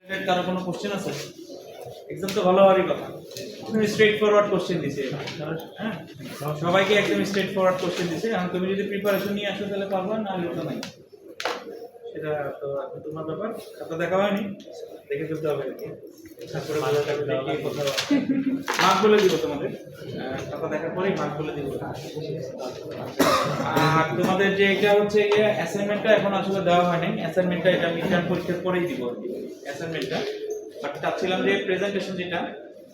কারো কোনো কোশ্চেন আছে? এক্সাম তো ভালো হওয়ারই কথা। তুমি স্ট্রেট ফরওয়ার্ড কোশ্চেন দিছে, হ্যাঁ, সবাইকে একদম স্ট্রেট ফরওয়ার্ড কোশ্চেন দিছে। এখন তুমি যদি প্রিপারেশন নিয়ে আসো তাহলে পারবা, না হলে তো নাই। সেটা তো এখন তোমার ব্যাপার। খাতা দেখা হয়নি, দেখে ফেলতে হবে আর কি। তারপরে ভালো থাকবে কি কোথাও মার্ক বলে দিব তোমাদের, খাতা দেখার পরেই মার্ক বলে দিব। আর তোমাদের যে এটা হচ্ছে গিয়ে অ্যাসাইনমেন্টটা এখন আসলে দেওয়া হয়নি। অ্যাসাইনমেন্টটা এটা মিডটার্ম পরীক্ষার পরেই দিব আর কি অ্যাসাইনমেন্টটা। বাট চাচ্ছিলাম যে প্রেজেন্টেশন যেটা,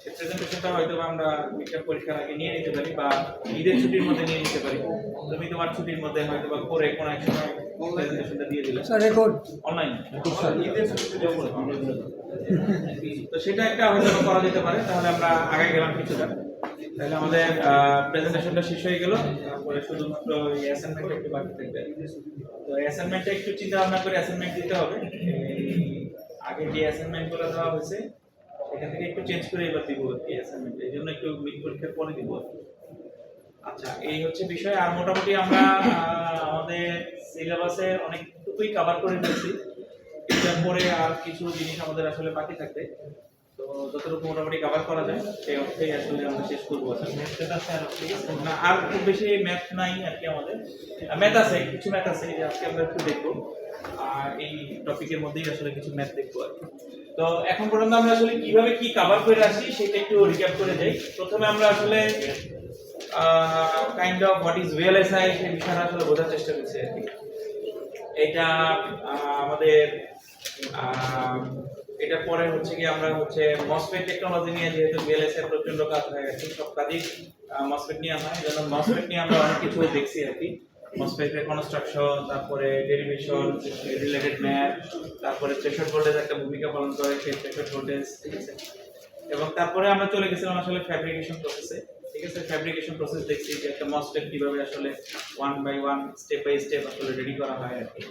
সেই প্রেজেন্টেশনটা হয়তো আমরা মিডটার্ম পরীক্ষার আগে নিয়ে নিতে পারি বা ঈদের ছুটির মধ্যে নিয়ে নিতে পারি। তুমি তোমার ছুটির মধ্যে হয়তো বা করে কোনো এক সময় প্রেজেন্টেশনটা দিয়ে দিলে রেকর্ড অনলাইন ঈদের ছুটিতে জব করে। তো সেটা একটা হয়তো করা যেতে পারে, তাহলে আমরা আগে গেলাম কিছুটা। তাহলে আমাদের প্রেজেন্টেশনটা শেষ হয়ে গেল, তারপরে শুধুমাত্র এই অ্যাসাইনমেন্টটা একটু বাকি থাকবে। তো অ্যাসাইনমেন্টটা একটু চিন্তা ভাবনা করে অ্যাসাইনমেন্ট দিতে হবে। আগে যে অ্যাসাইনমেন্টগুলো দেওয়া হয়েছে সেখান থেকে একটু চেঞ্জ করে এবার দিব এই অ্যাসাইনমেন্টটা, এই জন্য একটু মিড পরীক্ষার পরে দিব। আচ্ছা, এই হচ্ছে বিষয়। আর মোটামুটি আমরা আমাদের সিলেবাসে অনেকটুকুই কভার করে ফেলছি। এটার পরে আর কিছু জিনিস আমাদের আসলে বাকি থাকবে। তো যতটুকু মোটামুটি কভার করা যায় সেই অর্থেই আসলে আমরা শেষ করবো। না, আর খুব বেশি ম্যাথ নাই আর কি আমাদের। ম্যাথ আছে, কিছু ম্যাথ আছে, যে আজকে আমরা একটু দেখবো। আর এই টপিকের মধ্যেই আসলে কিছু ম্যাথ দেখবো আর কি। তো এখন পর্যন্ত আমরা আসলে কিভাবে কি কভার করে আসি সেটা একটু রিক্যাপ করে যাই। প্রথমে আমরা আসলে kind of what is VLSI সেই বিষয়টা আসলে বোঝার চেষ্টা করছি আর কি। এটা আমাদের এটা পরে হচ্ছে কি আমরা হচ্ছে মসফেট টেকনোলজি নিয়ে, যেহেতু ভিএলএসআই প্রচন্ড কাজ হয়ে গেছে, সব কাজই মসফেট নিয়ে হয়। যেন মসফেট নিয়ে আমরা অনেক কিছু দেখছি আর কি। মসফেটের কনস্ট্রাকশন, তারপরে ডেরিভেশন, রিলেটেড ম্যাথ, তারপরে থ্রেশহোল্ড ভোল্টেজ একটা ভূমিকা পালন করে, সেই থ্রেশহোল্ড ভোল্টেজ, ঠিক আছে। এবং তারপরে আমরা চলে গেছিলাম আসলে ফ্যাব্রিকেশন প্রসেসে, ঠিক আছে। ফ্যাব্রিকেশন প্রসেস দেখছি যে একটা মসফেট কিভাবে আসলে one by one step by step আসলে রেডি করা হয় আর কি।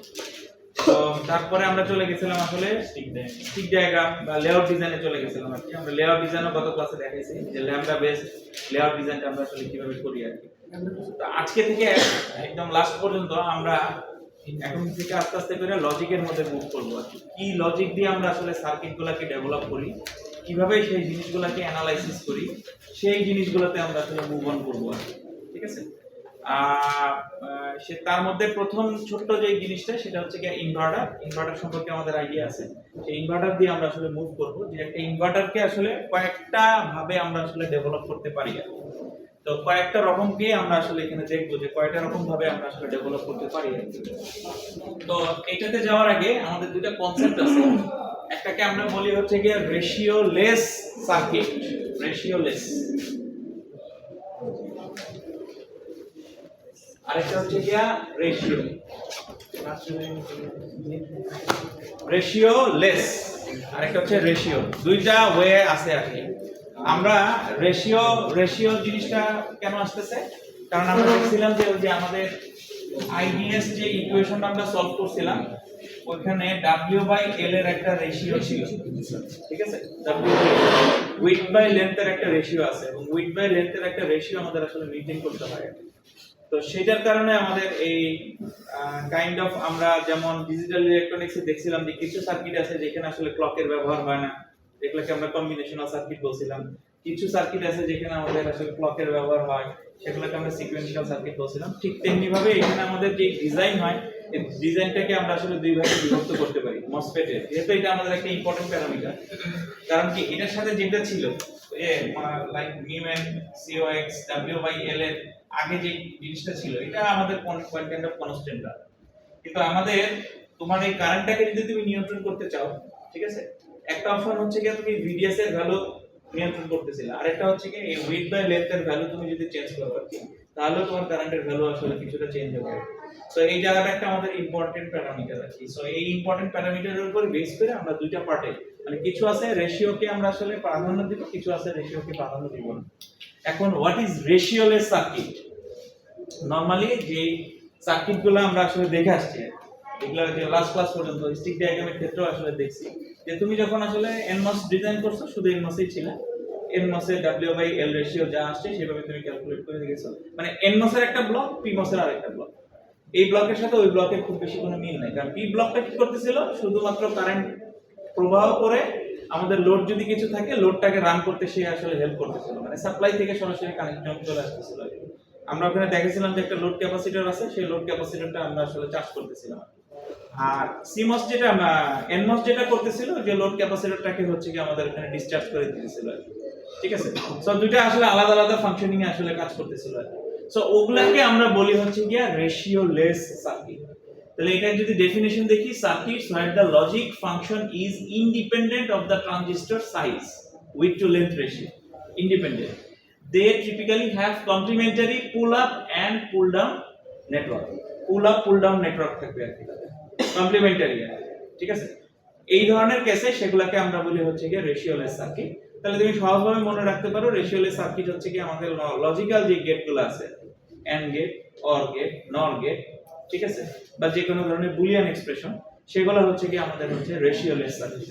তো তারপরে আমরা চলে গেছিলাম আসলে স্টিক ডায়াগ্রাম বা লেআউট ডিজাইনে চলে গেছিলাম আর কি। আমরা লেআউট ডিজাইনও গত ক্লাসে দেখাইছি যে ল্যাম্বডা বেসড লেআউট ডিজাইনটা আমরা আসলে কিভাবে করি আর কি। তো আজকে থেকে একদম লাস্ট পর্যন্ত আমরা এখন থেকে আস্তে আস্তে করে লজিকের মধ্যে মুভ করবো আর কি লজিক দিয়ে আমরা আসলে সার্কিটগুলোকে ডেভেলপ করি, কিভাবে সেই জিনিসগুলোকে অ্যানালাইসিস করি, সেই জিনিসগুলোতে আমরা আসলে মুভ অন করবো আর কি, ঠিক আছে। সে তার মধ্যে প্রথম ছোট্ট যে জিনিসটা সেটা হচ্ছে কি ইনভার্টার সম্পর্কে আমাদের আইডিয়া আছে। সেই ইনভার্টার দিয়ে আমরা আসলে মুভ করব, যে একটা ইনভার্টারকে আসলে কয়েকটা ভাবে আমরা আসলে ডেভেলপ করতে পারি। তো কয়েকটা রকমকে আমরা আসলে এখানে দেখবো যে কয়টা রকম ভাবে আমরা আসলে ডেভেলপ করতে পারি। তো এটাতে যাওয়ার আগে আমাদের দুটো কনসেপ্ট আছে। একটাকে আমরা বলি হচ্ছে কি রেশিওলেস সার্কিট, রেশিওলেস। আরেকটা হচ্ছে গিয়া রেশিওলেস, আরেকটা হচ্ছে রেশিও। দুইটা ওয়ে আছে আর কি। আমরা রেশিও জিনিসটা কেন আসতেছে, কারণ আমরা দেখছিলাম যে ওই যে আমাদের আইডিএস যে ইকুয়েশনটা আমরা সলভ করছিলাম ওখানে W/L এর একটা রেশিও ছিল, ঠিক আছে। উইডথ বাই লেন্থ এর একটা রেশিও আছে, এবং উইডথ বাই লেন্থ এর একটা রেশিও আমাদের আসলে মেইনটেইন করতে হয়। তো সেটার কারণে আমাদের এই কাইন্ড অফ আমরা যেমন ডিজিটাল ইলেকট্রনিক্সে দেখছিলাম যে কিছু সার্কিট আছে যেখানে আসলে ক্লকের ব্যবহার হয় না, যেগুলোকে আমরা কম্বিনেশনাল সার্কিট বলছিলাম। কিছু সার্কিট আছে যেখানে আমাদের আসলে ক্লকের ব্যবহার হয়, সেগুলোকে আমরা সিকোয়েন্সিয়াল সার্কিট বলছিলাম। ঠিক তেমনি ভাবে এখানে আমাদের যে ডিজাইন হয়, এই ডিজাইনটাকে আমরা আসলে দুই ভাগে বিভক্ত করতে পারি মসফেটের, যেহেতু এটা আমাদের একটা ইম্পর্টেন্ট প্যারামিটার। কারণ কি এটার সাথে যেটা ছিল লাইক নিউম্যান COX W/L এর আগে যে জিনিসটা ছিল এটা আমাদের কোয়ান্টিটি অফ কনস্ট্যান্ট। কিন্তু আমাদের তোমার এই কারেন্টটাকে যদি তুমি নিয়ন্ত্রণ করতে চাও, ঠিক আছে, একটা অপশন হচ্ছে কি তুমি VDS এর ভ্যালু নিয়ন্ত্রণ করতেছিলা, আরেকটা হচ্ছে কি এই উইডথ বাই লেন্থ এর ভ্যালু তুমি যদি চেঞ্জ করো আর কি, তাহলে তোমার কারেন্টের ভ্যালু আসলে কিছুটা চেঞ্জ হবে। সো এই জায়গাটা একটা আমাদের ইম্পর্টেন্ট প্যারামিটার আছে। সো এই ইম্পর্টেন্ট প্যারামিটারের উপর বেস করে আমরা দুইটা পার্টে, মানে কিছু আছে রেশিওকে আমরা আসলে প্রাধান্য দিব, কিছু আছে রেশিওকে প্রাধান্য দিব না। এখন হোয়াট ইজ রেশিওলেস সার্কিট? নরমালি যে সার্কিটগুলো আমরা আসলে দেখে আসছি, এগুলো যে লাস্ট ক্লাস পর্যন্ত স্টিক ডায়াগ্রামের ক্ষেত্রেও আসলে দেখছি যে তুমি যখন আসলে NMOS ডিজাইন করছো শুধু NMOS-ই ছিল, NMOS এর W/L রেশিও যা আসছে সেভাবে তুমি ক্যালকুলেট করে দিয়েছো। মানে NMOS এর একটা ব্লক, PMOS এর আরেকটা ব্লক, এই ব্লকের সাথে ওই ব্লকের খুব বেশি কোনো মিল নাই। কারণ P ব্লকটা কি করতেছিল, শুধুমাত্র কারেন্ট প্রবাহ করে আমাদের লোড যদি কিছু থাকে লোডটাকে রান করতে সে আসলে হেল্প করতেছিল, মানে সাপ্লাই থেকে সরাসরি কানেকশন চলে আসতেছিল। আমরা ওখানে দেখেছিলাম যে একটা লোড ক্যাপাসিটর আছে, সেই লোড ক্যাপাসিটরটা আমরা আসলে চার্জ করতেছিলাম। আর সিমস যেটা এনমস যেটা করতেছিল যে লোড ক্যাপাসিটরটাকে হচ্ছে কি আমাদের এখানে ডিসচার্জ করে দিতেছিল, ঠিক আছে। সো দুইটা আসলে আলাদা আলাদা ফাংশনিং এ আসলে কাজ করতেছিল। সো ওগুলাকে আমরা বলি হচ্ছে গিয়া রেশিও লেস সার্কিট। তাহলে এটা যদি ডেফিনিশন দেখি, circuits where the logic function is independent of the transistor size width to length ratio, independent. They typically have complementary pull up and pull down network. Pull up pull down network থাকবে আর কি, complimentary, ঠিক আছে। এই ধরনের কেসে সেগুলোকে আমরা বলি হচ্ছে গিয়ে রেশিওলেস সার্কিট। তাহলে তুমি সহজভাবে মনে রাখতে পারো রেশিওলেস সার্কিট হচ্ছে কি আমাদের লজিক্যাল যে গেটগুলো আছে, এন্ড গেট, অর গেট, নর গেট, ঠিক আছে, বা যে কোনো ধরনের বুলিয়ান এক্সপ্রেশন, সেগুলো হচ্ছে কি আমাদের হচ্ছে রেশিওলেস সার্কিট।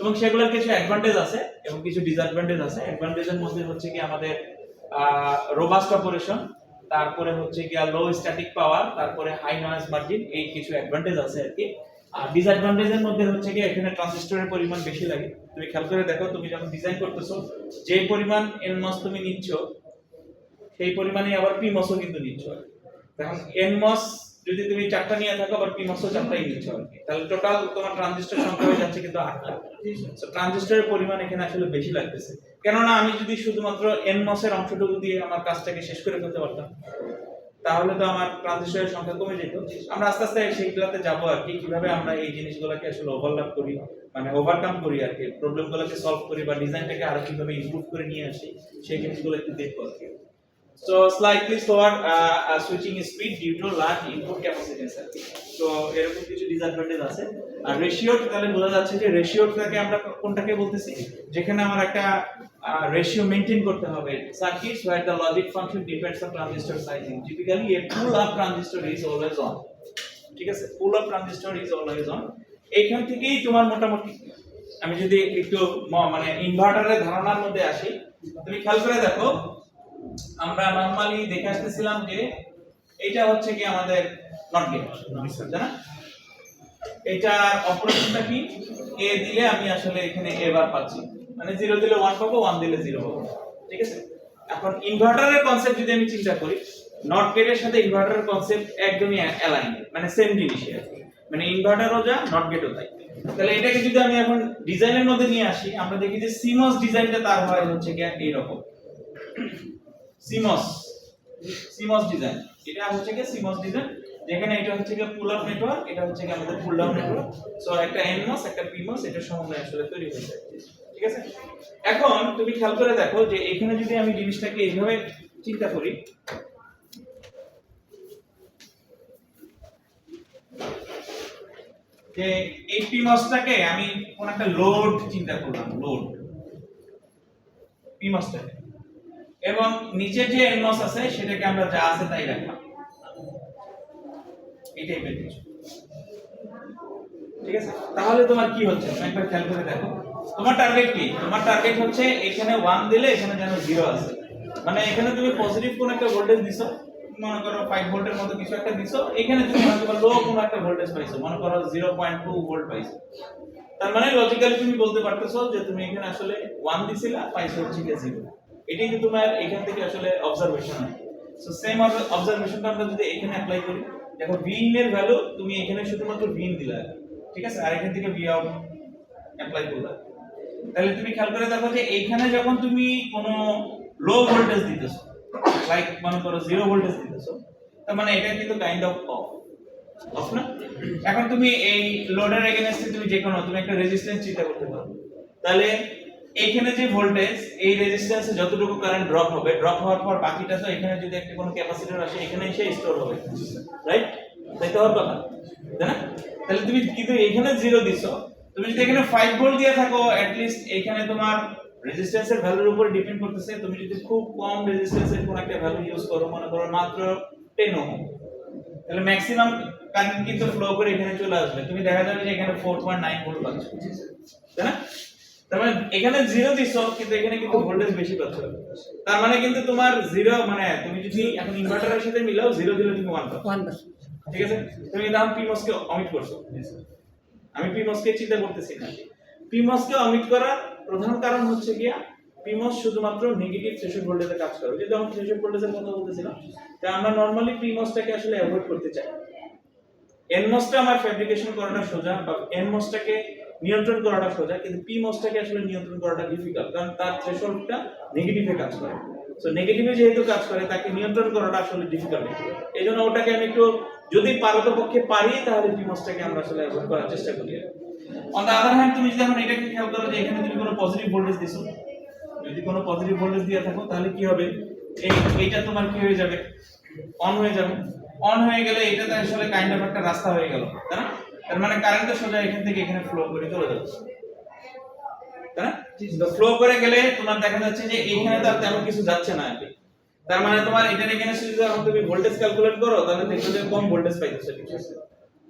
এবং সেগুলোর কিছু অ্যাডভান্টেজ আছে এবং কিছু ডিসঅ্যাডভান্টেজ আছে। অ্যাডভান্টেজের মধ্যে হচ্ছে কি আমাদের রোবাস্ট অপারেশন, তারপরে হচ্ছে কি লো স্ট্যাটিক পাওয়ার, তারপরে হাই নয়েজ মার্জিন, এই কিছু অ্যাডভান্টেজ আছে আর কি। আর ডিসঅ্যাডভান্টেজের মধ্যে হচ্ছে কি এখানে ট্রানজিস্টরের পরিমাণ বেশি লাগে। তুমি খেয়াল করে দেখো, তুমি যখন ডিজাইন করতেছো যে পরিমাণ এনমস তুমি নিচ্ছ সেই পরিমাণে আবার পিমসও কিন্তু নিচ্ছ। এখন এনমস যদি তুমি 4টা নিয়ে থাকো, আবার পিমসও 4টাই নিচ্ছ আর কি, তাহলে টোটাল তোমার ট্রানজিস্টর সংখ্যা হয়ে যাচ্ছে কিন্তু 8টা। সো ট্রানজিস্টরের পরিমাণ এখানে আসলে বেশি লাগতেছে। কেননা আমি যদি শুধুমাত্র এনমস এর অংশটুকু দিয়ে আমার কাজটাকে শেষ করে ফেলতে পারতাম, তাহলে তো আমার ট্রানজিস্টরের সংখ্যা কমে যেত। আমরা আস্তে আস্তে সেইগুলোতে যাবো আর কি, কিভাবে আমরা এই জিনিসগুলোকে আসলে ওভারল্যাপ করি, মানে ওভারকাম করি আর কি, প্রবলেমগুলোকে সলভ করি বা ডিজাইনটাকে আরো কিভাবে ইমপ্রুভ করে নিয়ে আসি, সেই জিনিসগুলো একটু দেখবো আর কি। So slightly slower switching speed due to large input capacitance আর কি। তো এরকম কিছু ডিসঅ্যাডভান্টেজ আছে। আর রেশিও, তাহলে বোঝা যাচ্ছে যে রেশিওটাকে আমরা কোনটাকে বলতেছি, যেখানে আমার একটা রেশিও মেইনটেইন করতে হবে। Circuits where the logic function depends on transistor sizing, typically a pull up transistor is always on, ঠিক আছে, pull up transistor is always on. এইখান থেকেই তোমার মোটামুটি, আমি যদি একটু মানে ইনভার্টারের ধারণার মধ্যে আসি, তুমি খেয়াল করে দেখো, আমরা নরমালি দেখে আসতেছিলাম যে এটা হচ্ছে কি আমাদের নট গেট, তাই না? এটার অপারেশনটা কি, এ দিলে আমি আসলে এখানে এ বার পাচ্ছি, মানে 0 দিলে 1 পাবো, 1 দিলে 0 পাবো, ঠিক আছে। এখন ইনভার্টারের কনসেপ্ট যদি আমি চিন্তা করি, নট গেটের সাথে ইনভার্টারের কনসেপ্ট একদমই অ্যালাইন, মানে সেম জিনিসই আর কি, মানে ইনভার্টারও যা নট গেটও তাই। তাহলে এটাকে যদি আমি এখন ডিজাইনের মধ্যে নিয়ে আসি, আমরা দেখি যে সিমস ডিজাইনটা তার হয় হচ্ছে কি এইরকম, সিমস ডিজাইন। এটা হচ্ছে কি সিমস ডিজাইন, যেখানে এটা হচ্ছে কি পুল আপ নেটওয়ার্ক, এটা হচ্ছে কি আমাদের পুল ডাউন নেটওয়ার্ক। সো একটা এনমস একটা পিমস, এটা সমন্বয়ে আসলে তৈরি হয়ে যায়, ঠিক আছে। এখন তুমি খেয়াল করে দেখো যে এখানে যদি আমি জিনিসটাকে এইভাবে চিন্তা করি, যে এই পিমসটাকে আমি কোন একটা লোড চিন্তা করলাম, লোড পিমসটাকে, এবং নিচে যে এনমস আছে সেটাকে আমরা যা আছে তাই রাখলাম, এটাই বের কিছু, ঠিক আছে। তাহলে তোমার কি হচ্ছে তুমি একবার খেয়াল করে দেখো, তোমার টার্গেট কি, তোমার টার্গেট হচ্ছে এখানে 1 দিলে এখানে যেন 0 আছে, মানে এখানে তুমি পজিটিভ কোন একটা ভোল্টেজ দিছো, মনে করো 5 ভোল্টের মতো কিছু একটা দিছো, এখানে তুমি হয়তো লো কোন একটা ভোল্টেজ পাইছো, মনে করো 0.2 ভোল্ট পাইছো, তার মানে লজিক্যালি তুমি বলতে পারতেছো যে তুমি এখানে আসলে 1 দিছিলা, পাইছো হচ্ছে 0। এটাই কি তোমার এখান থেকে আসলে অবজারভেশন হয়। সো সেম অবজারভেশনটা আমরা যদি এখানে অ্যাপ্লাই করি, দেখো Vin এর ভ্যালু তুমি এখানে শুধুমাত্র Vin দিলা, ঠিক আছে, আর এখান থেকে Vout অ্যাপ্লাই করলা, তাহলে তুমি খেয়াল করে দেখো যে এইখানে যখন তুমি কোনো লো ভোল্টেজ দিতেছো, লাইক মনে করো 0 ভোল্টেজ দিতেছো, তার মানে এটা কিন্তু কাইন্ড অফ অফ না। এখন তুমি এই লোডের এগেইনস্টে তুমি যে কোনো তুমি একটা রেজিস্ট্যান্স চিন্তা করতে পারো, তাহলে এইখানে যে ভোল্টেজ, এই রেজিস্ট্যান্সে যতটুকু কারেন্ট ড্রপ হবে, ড্রপ হওয়ার পর বাকিটা তো এখানে যদি একটা কোনো ক্যাপাসিটর আসে এখানে এসে স্টোর হবে, রাইট? তাই তো হওয়ার কথা, তাই না? তাহলে তুমি কিন্তু এখানে 0 দিছো, তুমি যদি এখানে 5 ভোল্ট দিয়ে থাকো, অ্যাট লিস্ট এখানে তোমার রেজিস্ট্যান্সের ভ্যালুর উপর ডিপেন্ড করতেছে। তুমি যদি খুব কম রেজিস্ট্যান্সের কোন একটা ভ্যালু ইউজ করো, মনে করো মাত্র 10 ওহম, তাহলে ম্যাক্সিমাম কারেন্ট কিন্তু ফ্লো করে এখানে চলে আসবে, তুমি দেখা যাবে যে এখানে 4.9 ভোল্ট পাচ্ছ, তাই না? তার মানে এখানে 0 দিছো কিন্তু এখানে কিন্তু ভোল্টেজ বেশি পাচ্ছ, তার মানে কিন্তু তোমার 0, মানে তুমি যদি এখন ইনভার্টারের সাথে মিলাও 0 দিলে তুমি 1 পাচ্ছ, ঠিক আছে। তুমি দাম পিমসকে অমিট করছো, আমি পিমসকে চিন্তা করতেছি না। PMOS কে অমিট করার প্রধান কারণ হচ্ছে গিয়া PMOS শুধুমাত্র নেগেটিভ থ্রেশহোল্ড ভোল্টেজে কাজ করে। যেহেতু আমরা থ্রেশহোল্ড ভোল্টেজের কথা বলতেছিলাম, তাই আমরা নরমালি PMOS টাকে আসলে অ্যাভয়েড করতে চাই। NMOS টা আমার ফ্যাব্রিকেশন করাটা সোজা, বা NMOS টাকে নিয়ন্ত্রণ করাটা সোজা, কিন্তু PMOS টাকে আসলে নিয়ন্ত্রণ করাটা ডিফিকাল্ট, কারণ তার থ্রেশহোল্ডটা নেগেটিভে কাজ করে। সো নেগেটিভে যেহেতু কাজ করে, তাকে নিয়ন্ত্রণ করাটা আসলে ডিফিকাল্ট। এইজন্য ওটাকে আমি একটু, যদি পারতপক্ষে পারি, তাহলে PMOS টাকে আমরা আসলে অ্যাভয়েড করার চেষ্টা করি। অন দ্য আদার হ্যান্ড, তুমি যদি এখন এটাকে খেয়াল করো যে এখানে তুমি কোনো পজিটিভ ভোল্টেজ দিছো, যদি কোনো পজিটিভ ভোল্টেজ দিয়ে থাকো, তাহলে কি হবে, এইটা তোমার কি হয়ে যাবে, অন হয়ে যাবে। অন হয়ে গেলে এটাতে আসলে কাইন্ড অফ একটা রাস্তা হয়ে গেল, তাই না? তার মানে কারেন্টটা সোজা এখান থেকে এখানে ফ্লো করে চলে যাচ্ছে, তাই না? তো ফ্লো করে গেলে তোমার দেখা যাচ্ছে যে এইখানে তো আর তেমন কিছু যাচ্ছে না আর কি। তার মানে তোমার এটার এখানে যদি এখন তুমি ভোল্টেজ ক্যালকুলেট করো, তাহলে দেখবে যে কম ভোল্টেজ পাইতেছে,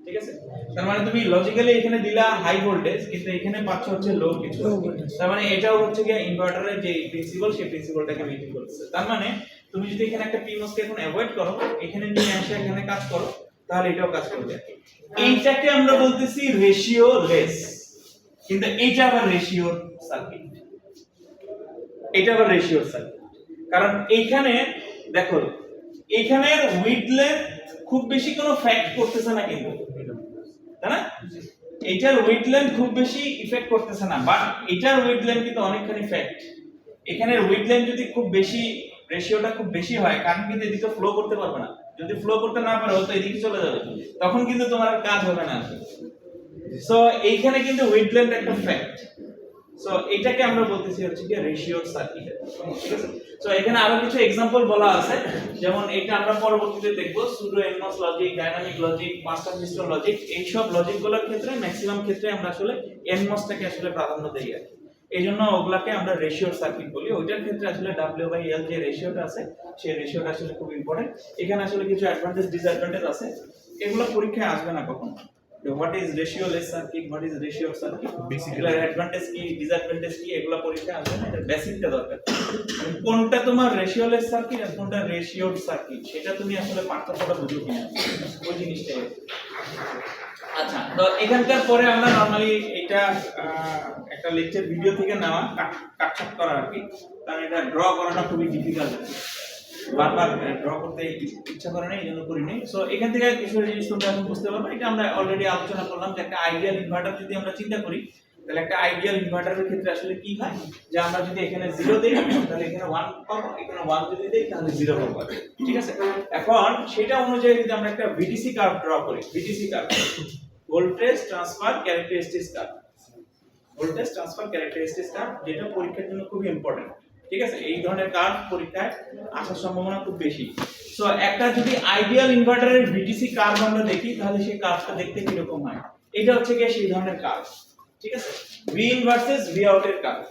ঠিক আছে? তার মানে তুমি লজিক্যালি এখানে দিলা হাই ভোল্টেজ, কিন্তু এখানে পাচ্ছ হচ্ছে লো কিছু। তার মানে এটাও হচ্ছে কি ইনভার্টারের যে প্রিন্সিপাল, সেই প্রিন্সিপালটাকে মেইনটেইন করতেছে। তার মানে তুমি যদি এখানে একটা PMOS কে এখন অ্যাভয়েড করো, এখানে নিয়ে এসে এখানে কাজ করো, তাহলে এটাও কাজ করবে। এইটাকে আমরা বলতেছি রেশিও লেস, কিন্তু এইটা আবার রেশিওর সার্কিট। এটা আবার রেশিওর সার্কিট, কারণ এইখানে দেখো, এইখানের উইথ লেন্থ খুব বেশি কোনো ফ্যাক্ট করতেছে না, কিন্তু তাই না? এটার উইথ লেন্থ খুব বেশি ইফেক্ট করতেছে না, বাট এটার উইথ লেন্থ কিন্তু অনেকখানি ফ্যাক্ট। এখানের উইথ লেন্থ যদি খুব বেশি, রেশিওটা খুব বেশি হয়, কারণ কিন্তু এদিকে ফ্লো করতে পারবে না। যদি ফ্লো করতে না পারো, তো এদিকে চলে যাবে, তখন কিন্তু তোমার আর কাজ হবে না। সো এইখানে কিন্তু উইথ লেন্থ একটা ফ্যাক্ট। সো এটাকে আমরা বলতেছি হচ্ছে কি রেশিওর সার্কিট, ঠিক আছে? সো এখানে আরো কিছু एग्जांपल বলা আছে, যেমন এটা আমরা পরবর্তীতে দেখব, pseudo NMOS logic, dynamic logic, mass transistor logic, এই সব লজিকগুলোর ক্ষেত্রে ম্যাক্সিমাম ক্ষেত্রে আমরা আসলে এনমস টাকে আসলে প্রাধান্য দেই আর কি। এইজন্য ওগুলাকে আমরা রেশিওর সার্কিট বলি। ওইটার ক্ষেত্রে আসলে W/L যে রেশিওটা আছে, সেই রেশিওটা আসলে খুব ইম্পর্টেন্ট। এখানে আসলে কিছু অ্যাডভান্টেজ ডিসঅ্যাডভান্টেজ আছে, এগুলো পরীক্ষায় আসবে না কখনো। What is ratio less circuit, what is ratio circuit, basically advantage কি disadvantage কি, এগুলা পরীক্ষা আসবে না, এটা বেসিকটা দরকার। কোনটা তোমার রেশিও লেস সার্কিট আর কোনটা রেশিওড সার্কিট, সেটা তুমি আসলে পার্থক্যটা বুঝো কিনা, ওই জিনিসটা। আচ্ছা, তো এখানকার পরে আমরা নরমালি এটা একটা লেকচার ভিডিও থেকে নেওয়া, কাটছাট করা আর কি, কারণ এটা ড্র করাটা খুবই ডিফিকাল্ট, বারবার ড্র করতে ইচ্ছা করে না, এই জন্য করি নাই। সো এখান থেকে কিছু জিনিস তোমরা এখন বুঝতে পারবে। এটা আমরা অলরেডি আলোচনা করলাম যে একটা আইডিয়াল ইনভার্টার যদি আমরা চিন্তা করি, তাহলে একটা আইডিয়াল ইনভার্টারের ক্ষেত্রে আসলে কি হয়, যে আমরা যদি এখানে 0 দেই, তাহলে এখানে 1 পাবো, এখানে 1 যদি দেই, তাহলে 0 পাবো, ঠিক আছে? এখন সেটা অনুযায়ী যদি আমরা একটা ভিডিসি কার্ভ ড্র করি, VDC curve, voltage transfer characteristics curve, voltage transfer characteristics curve, যেটা পরীক্ষার জন্য খুবই ইম্পর্টেন্ট, ঠিক আছে? এই ধরনের কার্ভ পরীক্ষায় আসার সম্ভাবনা খুব বেশি। সো একটা যদি আইডিয়াল ইনভার্টারের ভিডিসি কার্ভ আমরা দেখি, তাহলে সেই কার্ভটা দেখতে কি রকম হয়, এটা হচ্ছে কি সেই ধরনের কার্ভ, ঠিক আছে? V in versus V out এর curve,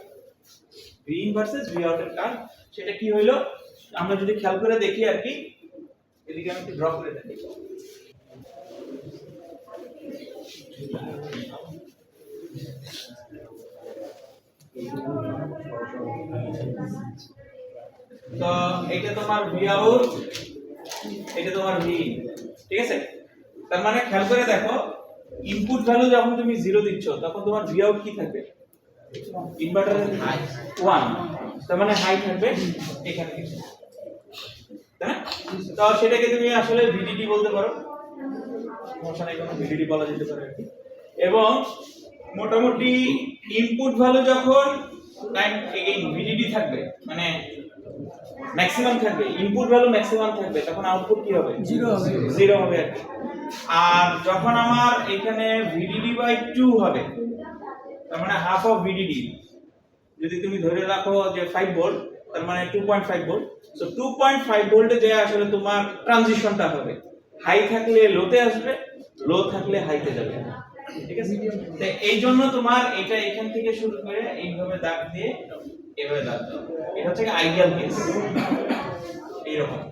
V in versus V out এর কার্ভ, সেটা কি হইলো আমরা যদি খেয়াল করে দেখি আর কি, এদিকে আমি একটু ড্র করে দেখি। তো এটা তোমার ভি আউট, এটা তোমার ভি, ঠিক আছে? তার মানে খেয়াল করে দেখো, ইনপুট ভ্যালু যখন তুমি 0 দিচ্ছ, তখন তোমার ভি আউট কি থাকবে, ইনভার্টারের হাই 1, তার মানে হাই থাকবে এখানে কিছু, তাই না? তো সেটাকে তুমি আসলে ভিডিডি বলতে পারো, সমস্যা নাই, কোনো ভিডিডি বলা যেতে পারে আর কি। এবং মোটামুটি ইনপুট ভ্যালু যখন ভিডিডি থাকবে, মানে ম্যাক্সিমাম থাকবে, ইনপুট ভ্যালু ম্যাক্সিমাম থাকবে, তখন আউটপুট কি হবে, 0 হবে, 0 হবে আর কি। আর যখন আমার এখানে VDD/2 হবে, তার মানে হাফ অফ VDD, যদি তুমি ধরে রাখো যে 5 ভোল্ট, তার মানে 2.5 ভোল্ট। সো 2.5 ভোল্টে যে আসলে তোমার ট্রানজিশনটা হবে, হাই থাকলে লোতে আসবে, লো থাকলে হাইতে যাবে, ঠিক আছে? তো এই জন্য তোমার এটা এখান থেকে শুরু করে এইভাবে দাগ দিয়ে এভাবে দাগ দাও, এটা হচ্ছে আইডিয়াল কেস, এইরকম।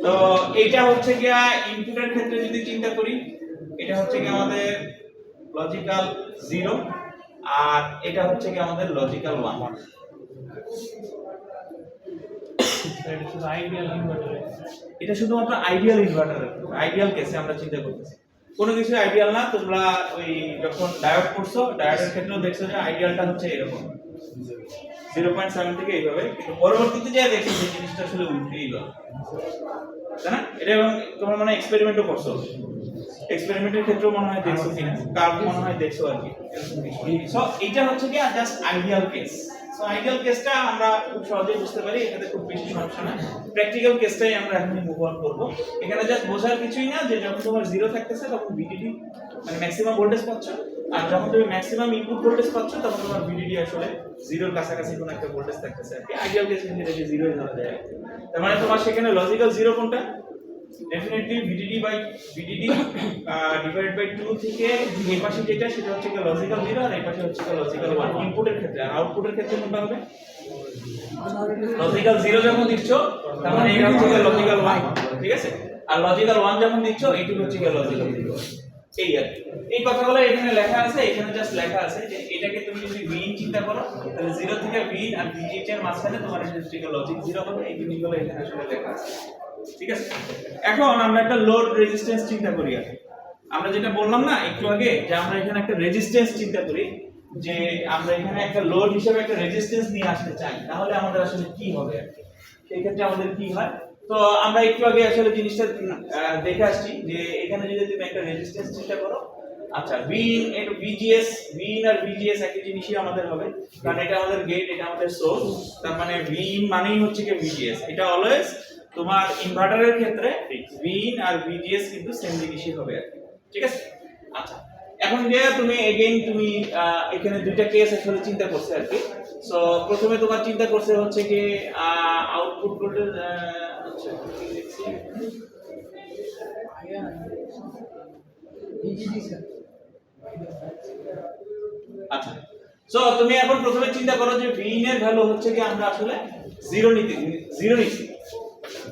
তো এটা হচ্ছে কি ইনপুটের ক্ষেত্রে যদি চিন্তা করি, এটা হচ্ছে কি আমাদের লজিক্যাল 0, আর এটা হচ্ছে কি আমাদের লজিক্যাল 1। এটা শুধু আইডিয়াল ইনভার্টার, এটা শুধুমাত্র আইডিয়াল ইনভার্টার, আইডিয়াল কেসে আমরা চিন্তা করতেছি। কোনো কিছু আইডিয়াল না। তোমরা ওই যখন ডায়োড পড়ছো, ডায়োডের ক্ষেত্রেও দেখছো যে আইডিয়ালটা হচ্ছে এরকম 0.7 থেকে এইভাবে, কিন্তু পরবর্তীতে যে দেখছো যে জিনিসটা আসলে উল্টেই গেল, তাই না? এটা এবং তোমরা মানে এক্সপেরিমেন্টও করছো, এক্সপেরিমেন্টের ক্ষেত্রেও মনে হয় দেখছো কিনা, কার্ভ মনে হয় দেখছো আর কি। সো এটা হচ্ছে কি just ideal case. So ideal কেসটা আমরা খুব সহজেই বুঝতে পারি, এটাতে খুব বেশি সমস্যা না। প্র্যাকটিক্যাল কেসটাই আমরা এখন মুভ অন করব। এখানে জাস্ট বোঝার কিছুই না যে যখন তোমার জিরো থাকতেছে তখন ভিডিডি মানে ম্যাক্সিমাম ভোল্টেজ পাচ্ছ, আর যখন তুমি ম্যাক্সিমাম ইনপুট ভোল্টেজ পাচ্ছ তখন তোমার ভিডিডি আসলে জিরোর কাছাকাছি কোনো একটা ভোল্টেজ থাকতেছে আর কি। আইডিয়াল কেসে এটাকে জিরোই ধরা যায়। তার মানে তোমার সেখানে লজিক্যাল জিরো কোনটা? ডেফিনেটলি VDD ডিভাইড বাই 2 থেকে এই পাশে যেটা সেটা হচ্ছে কি লজিক্যাল 0 আর এই পাশে হচ্ছে কি লজিক্যাল 1 ইনপুটের ক্ষেত্রে। আর আউটপুটের ক্ষেত্রে কোনটা হবে? লজিক্যাল 0 যখন দিচ্ছ তার মানে এটা হচ্ছে কি লজিক্যাল 1, ঠিক আছে? আর লজিক্যাল 1 যখন দিচ্ছ এইটুকু হচ্ছে কি লজিক্যাল 0। এই আর এই কথাগুলো এখানে লেখা আছে, এখানে জাস্ট লেখা আছে যে এটাকে তুমি যদি Vin চিন্তা করো তাহলে 0 থেকে Vin আর VGH এর মাঝখানে তোমার এটা লজিক 0 হবে। এই জিনিসগুলো এখানে আসলে লেখা আছে, ঠিক আছে? এখন আমরা একটা লোড রেজিস্ট্যান্স চিন্তা করি। আর আমরা যেটা বললাম না একটু আগে যে আমরা এখানে একটা রেজিস্ট্যান্স চিন্তা করি, যে আমরা এখানে একটা লোড হিসেবে একটা রেজিস্ট্যান্স নিয়ে আসতে চাই, তাহলে আমাদের আসলে কি হবে আর কি? সেই ক্ষেত্রে আমাদের কি হয়, তো আমরা একটু আগে আসলে জিনিসটা দেখে আসছি যে এখানে যদি তুমি একটা রেজিস্ট্যান্স চিন্তা করো, আচ্ছা Vin একটু VGS, Vin আর VGS একই জিনিসই আমাদের হবে, কারণ এটা আমাদের গেট, এটা আমাদের সোর্স। তার মানে Vin মানেই হচ্ছে কি VGS। এটা অলওয়েজ তোমার ইনভার্টারের ক্ষেত্রে Vin আর VGS কিন্তু সেম জিনিসই হবে আর কি, ঠিক আছে? আচ্ছা, এখন যে তুমি এগেইন তুমি এখানে দুইটা কেস আসলে চিন্তা করছে আর কি। সো প্রথমে তোমার চিন্তা করছে হচ্ছে কি আউটপুট ভোল্টেজ, আচ্ছা আচ্ছা, সো তুমি এখন প্রথমে চিন্তা করো যে Vin এর ভ্যালু হচ্ছে কি আমরা আসলে 0 নিচ্ছি।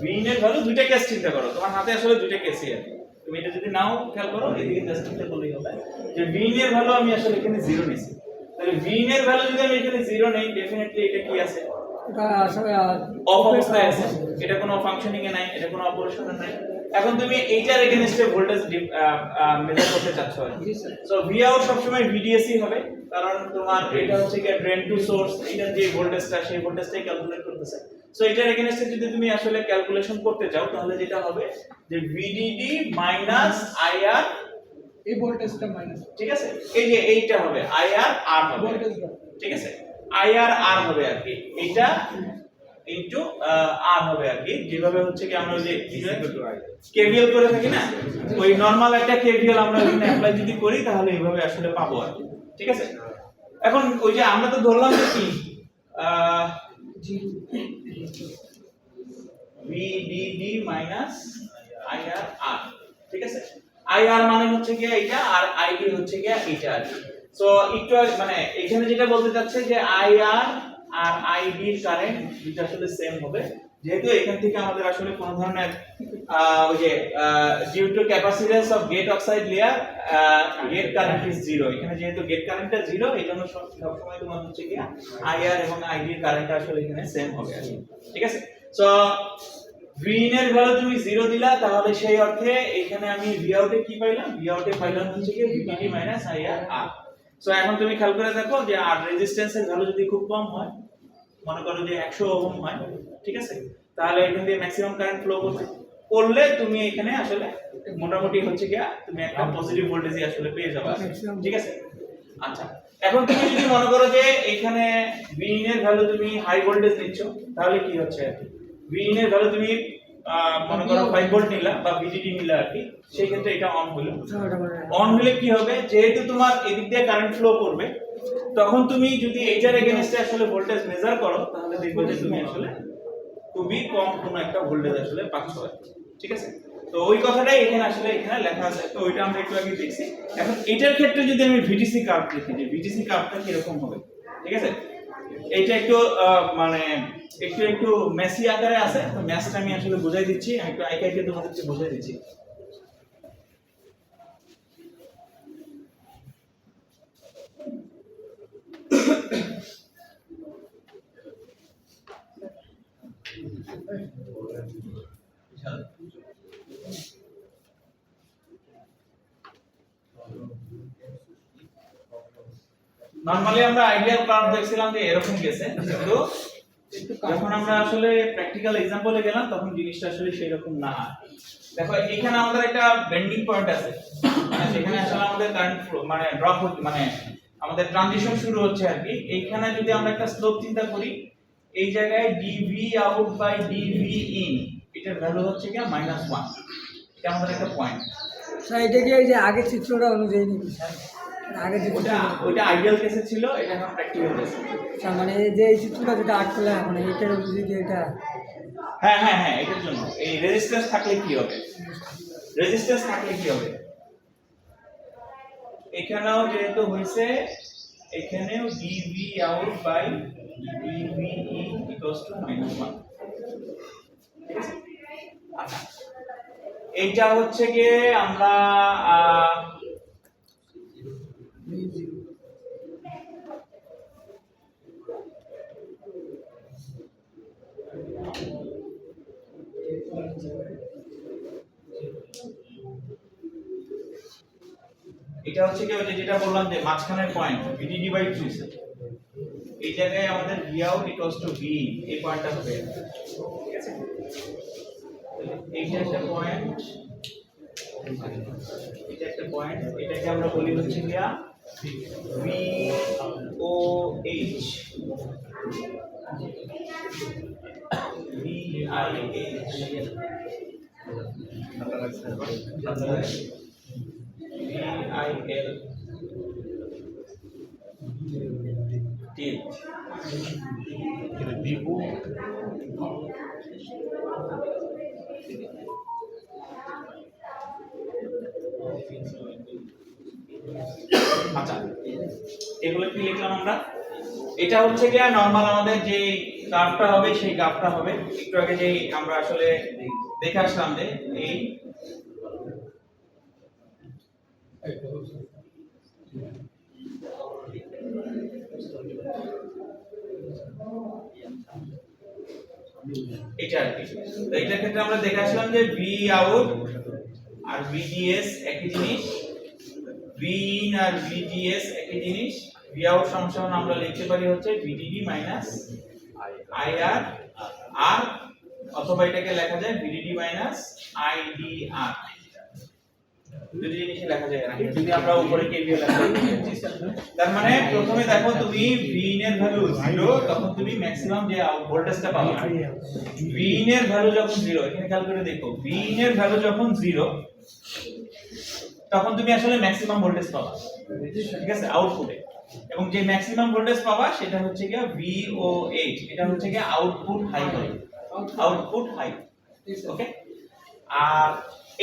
Vin এর ভ্যালু দুইটা কেস চিন্তা করো, তোমার হাতে আসলে দুইটা কেসই আছে। তুমি এটা যদি নাও খেয়াল করো, এদিকে জাস্ট চিন্তা করলেই হবে যে Vin এর ভ্যালু আমি আসলে এখানে 0 নিছি। তাহলে Vin এর ভ্যালু যদি আমি এখানে 0 নেই, ডেফিনেটলি এটা কি আছে? এটা আসলে অফ অবস্থায় আছে, এটা কোনো ফাংশনিং এ নাই, এটা কোনো অপারেশনে নাই। এখন তুমি এইটার এগেইনস্টে ভোল্টেজ মেজার করতে চাচ্ছ আর কি। সো Vout সবসময় VDSই হবে, কারণ তোমার এটা হচ্ছে কি ড্রেন টু সোর্স, এটা যে ভোল্টেজটা সেই ভোল্টেজটাই ক্যালকুলেট করতেছে। সো এটার এগেইনস্টে যদি তুমি আসলে ক্যালকুলেশন করতে চাও তাহলে যেটা হবে যে VDD মাইনাস IR, এই ভোল্টেজটা মাইনাস, ঠিক আছে? এই যে এইটা হবে IR R হবে, ভোল্টেজটা, ঠিক আছে? IR R হবে আর কি, এইটা ইনটু R হবে আর কি। যেভাবে হচ্ছে কি আমরা যে কেভিএল করে থাকি না, ওই নরমাল একটা কেভিএল আমরা এখানে অ্যাপ্লাই যদি করি তাহলে এইভাবে আসলে পাবো আর কি, ঠিক আছে? এখন ওই যে আমরা তো ধরলাম যে কি VDD মাইনাস IR R, ঠিক আছে? IR মানে হচ্ছে কি এইটা, আর ID হচ্ছে কি এইটা আর কি। সো একটু মানে এখানে যেটা বলতে চাচ্ছে যে IR আর ID এর কারেন্ট দুটো আসলে সেম হবে, যেহেতু এখান থেকে আমাদের আসলে কোন ধরনের ওই যে due to capacitance of gate oxide layer gate current is 0। এখানে যেহেতু গেট কারেন্টটা 0, এইজন্য সব সময় তোমার হচ্ছে কি IR এবং ID এর কারেন্ট আসলে এখানে সেম হবে আর কি, ঠিক আছে? সো Vin এর ভ্যালু তুমি 0 দিলা, তাহলে সেই অর্থে এখানে আমি Vout এ কি পাইলাম? Vout এ পাইলাম হচ্ছে কি VDD minus IR R। So এখন তুমি খেয়াল করে দেখো যে আর রেজিস্ট্যান্সের ভ্যালু যদি খুব কম হয়, মনে করো যে 100 ওহম হয়, ঠিক আছে? তাহলে এখান দিয়ে ম্যাক্সিমাম কারেন্ট ফ্লো করলে তুমি এখানে আসলে মোটামুটি হচ্ছে কি তুমি একটা পজিটিভ ভোল্টেজই আসলে পেয়ে যাবে, ঠিক আছে? আচ্ছা, এখন তুমি যদি মনে করো যে এখানে Vin এর ভ্যালু তুমি হাই ভোল্টেজ নিচ্ছ, তাহলে কি হচ্ছে আর কি? Vin এর ভ্যালু তুমি মনে করো 5 ভোল্ট নিলা বা VDD নিলা আর কি, সেই ক্ষেত্রে এটা অন হলো। অন হলে কি হবে, যেহেতু তোমার এদিক দিয়ে কারেন্ট ফ্লো করবে, তখন তুমি যদি এইটার এগেইনস্টে আসলে ভোল্টেজ মেজার করো তাহলে দেখবে যে তুমি আসলে খুবই কম কোনো একটা ভোল্টেজ আসলে পাচ্ছ, ঠিক আছে? তো ওই কথাটাই এখানে আসলে এখানে লেখা আছে, তো ওইটা আমরা একটু আগে দেখছি। এখন এটার ক্ষেত্রে যদি আমি VTC কার্ভ দেখি যে VTC কার্ভটা কি রকম হবে, ঠিক আছে? এইটা একটু মানে একটু মেসি আকারে আছে, তো ম্যাথটা আমি আসলে বুঝাই দিচ্ছি, আমি একটু আইকাইকে তোমাদেরকে বুঝাই দিচ্ছি। নরমালি আমরা আইডিয়াল কার্ভ দেখছিলাম যে এরকম গেছে, কিন্তু যখন আমরা আসলে প্র্যাকটিক্যাল এক্সাম্পলে গেলাম তখন জিনিসটা আসলে সেরকম না। দেখো এখানে আমাদের একটা বেন্ডিং পয়েন্ট আছে, মানে যেখানে আসলে আমাদের কারেন্ট ফ্লো মানে ড্রপ হচ্ছে, মানে আমাদের ট্রানজিশন শুরু হচ্ছে আর কি। এইখানে যদি আমরা একটা স্লোপ চিন্তা করি, এই জায়গায় dv out by dv in এটার ভ্যালু হচ্ছে কি -1, এটা আমাদের একটা পয়েন্ট। স্যার এটা কি এই যে আগের চিত্রটা অনুযায়ী নাকি স্যার? আগে যে ওটা আইডিয়াল কেসে ছিল, এটা এখন প্র্যাকটিক্যাল কেসে। স্যার মানে এই যে এই চিত্রটা যেটা আটকলে মানে এটার অনুযায়ী এটা হ্যাঁ হ্যাঁ হ্যাঁ, এটার জন্য এই রেজিস্ট্যান্স থাকলে কি হবে, রেজিস্ট্যান্স থাকলে কি হবে, এখানেও যেহেতু হইছে এখানেও dv out by dv in equals to -1। ঠিক আছে, আচ্ছা এইটা হচ্ছে গিয়ে আমরা এটা হচ্ছে কি ওই যে যেটা বললাম যে মাঝখানের পয়েন্ট VDD বাই 3, এই জায়গায় আমাদের V out equals to V, এই পয়েন্টটা হবে, ঠিক আছে। এইটা একটা পয়েন্ট, এটা একটা পয়েন্ট, এটাকে আমরা বলি হচ্ছে কি VOH, VIL ঠিক আচ্ছা, এগুলো কি লিখলাম আমরা? এটা হচ্ছে কি নরমাল আমাদের যে গ্রাফটা হবে সেই গ্রাফটা হবে। একটু আগে যে আমরা আসলে দেখে আসলাম যে এই এটা আর কি। তো এটার ক্ষেত্রে আমরা দেখে আসলাম যে V out আর VDS একই জিনিস, V in আর VDS একই জিনিস। V out সমান আমরা লিখতে পারি হচ্ছে VDD মাইনাস IR আর, অথবা এটাকে লেখা যায় VDD মাইনাস IDR, দুটো জিনিসই লেখা যায় নাকি যদি আমরা উপরে KVL লেখি। তার মানে প্রথমে দেখো তুমি V in এর ভ্যালু 0, তখন তুমি ম্যাক্সিমাম যে ভোল্টেজটা পাবে। V in এর ভ্যালু যখন 0, এখানে খেয়াল করে দেখো V in এর ভ্যালু যখন 0 তখন তুমি আসলে ম্যাক্সিমাম ভোল্টেজ পাবা, ঠিক আছে, আউটপুটে। এবং যে ম্যাক্সিমাম ভোল্টেজ পাবা সেটা হচ্ছে কি VOH, এটা হচ্ছে কি আউটপুট হাই হবে, আউটপুট হাই, ওকে। আর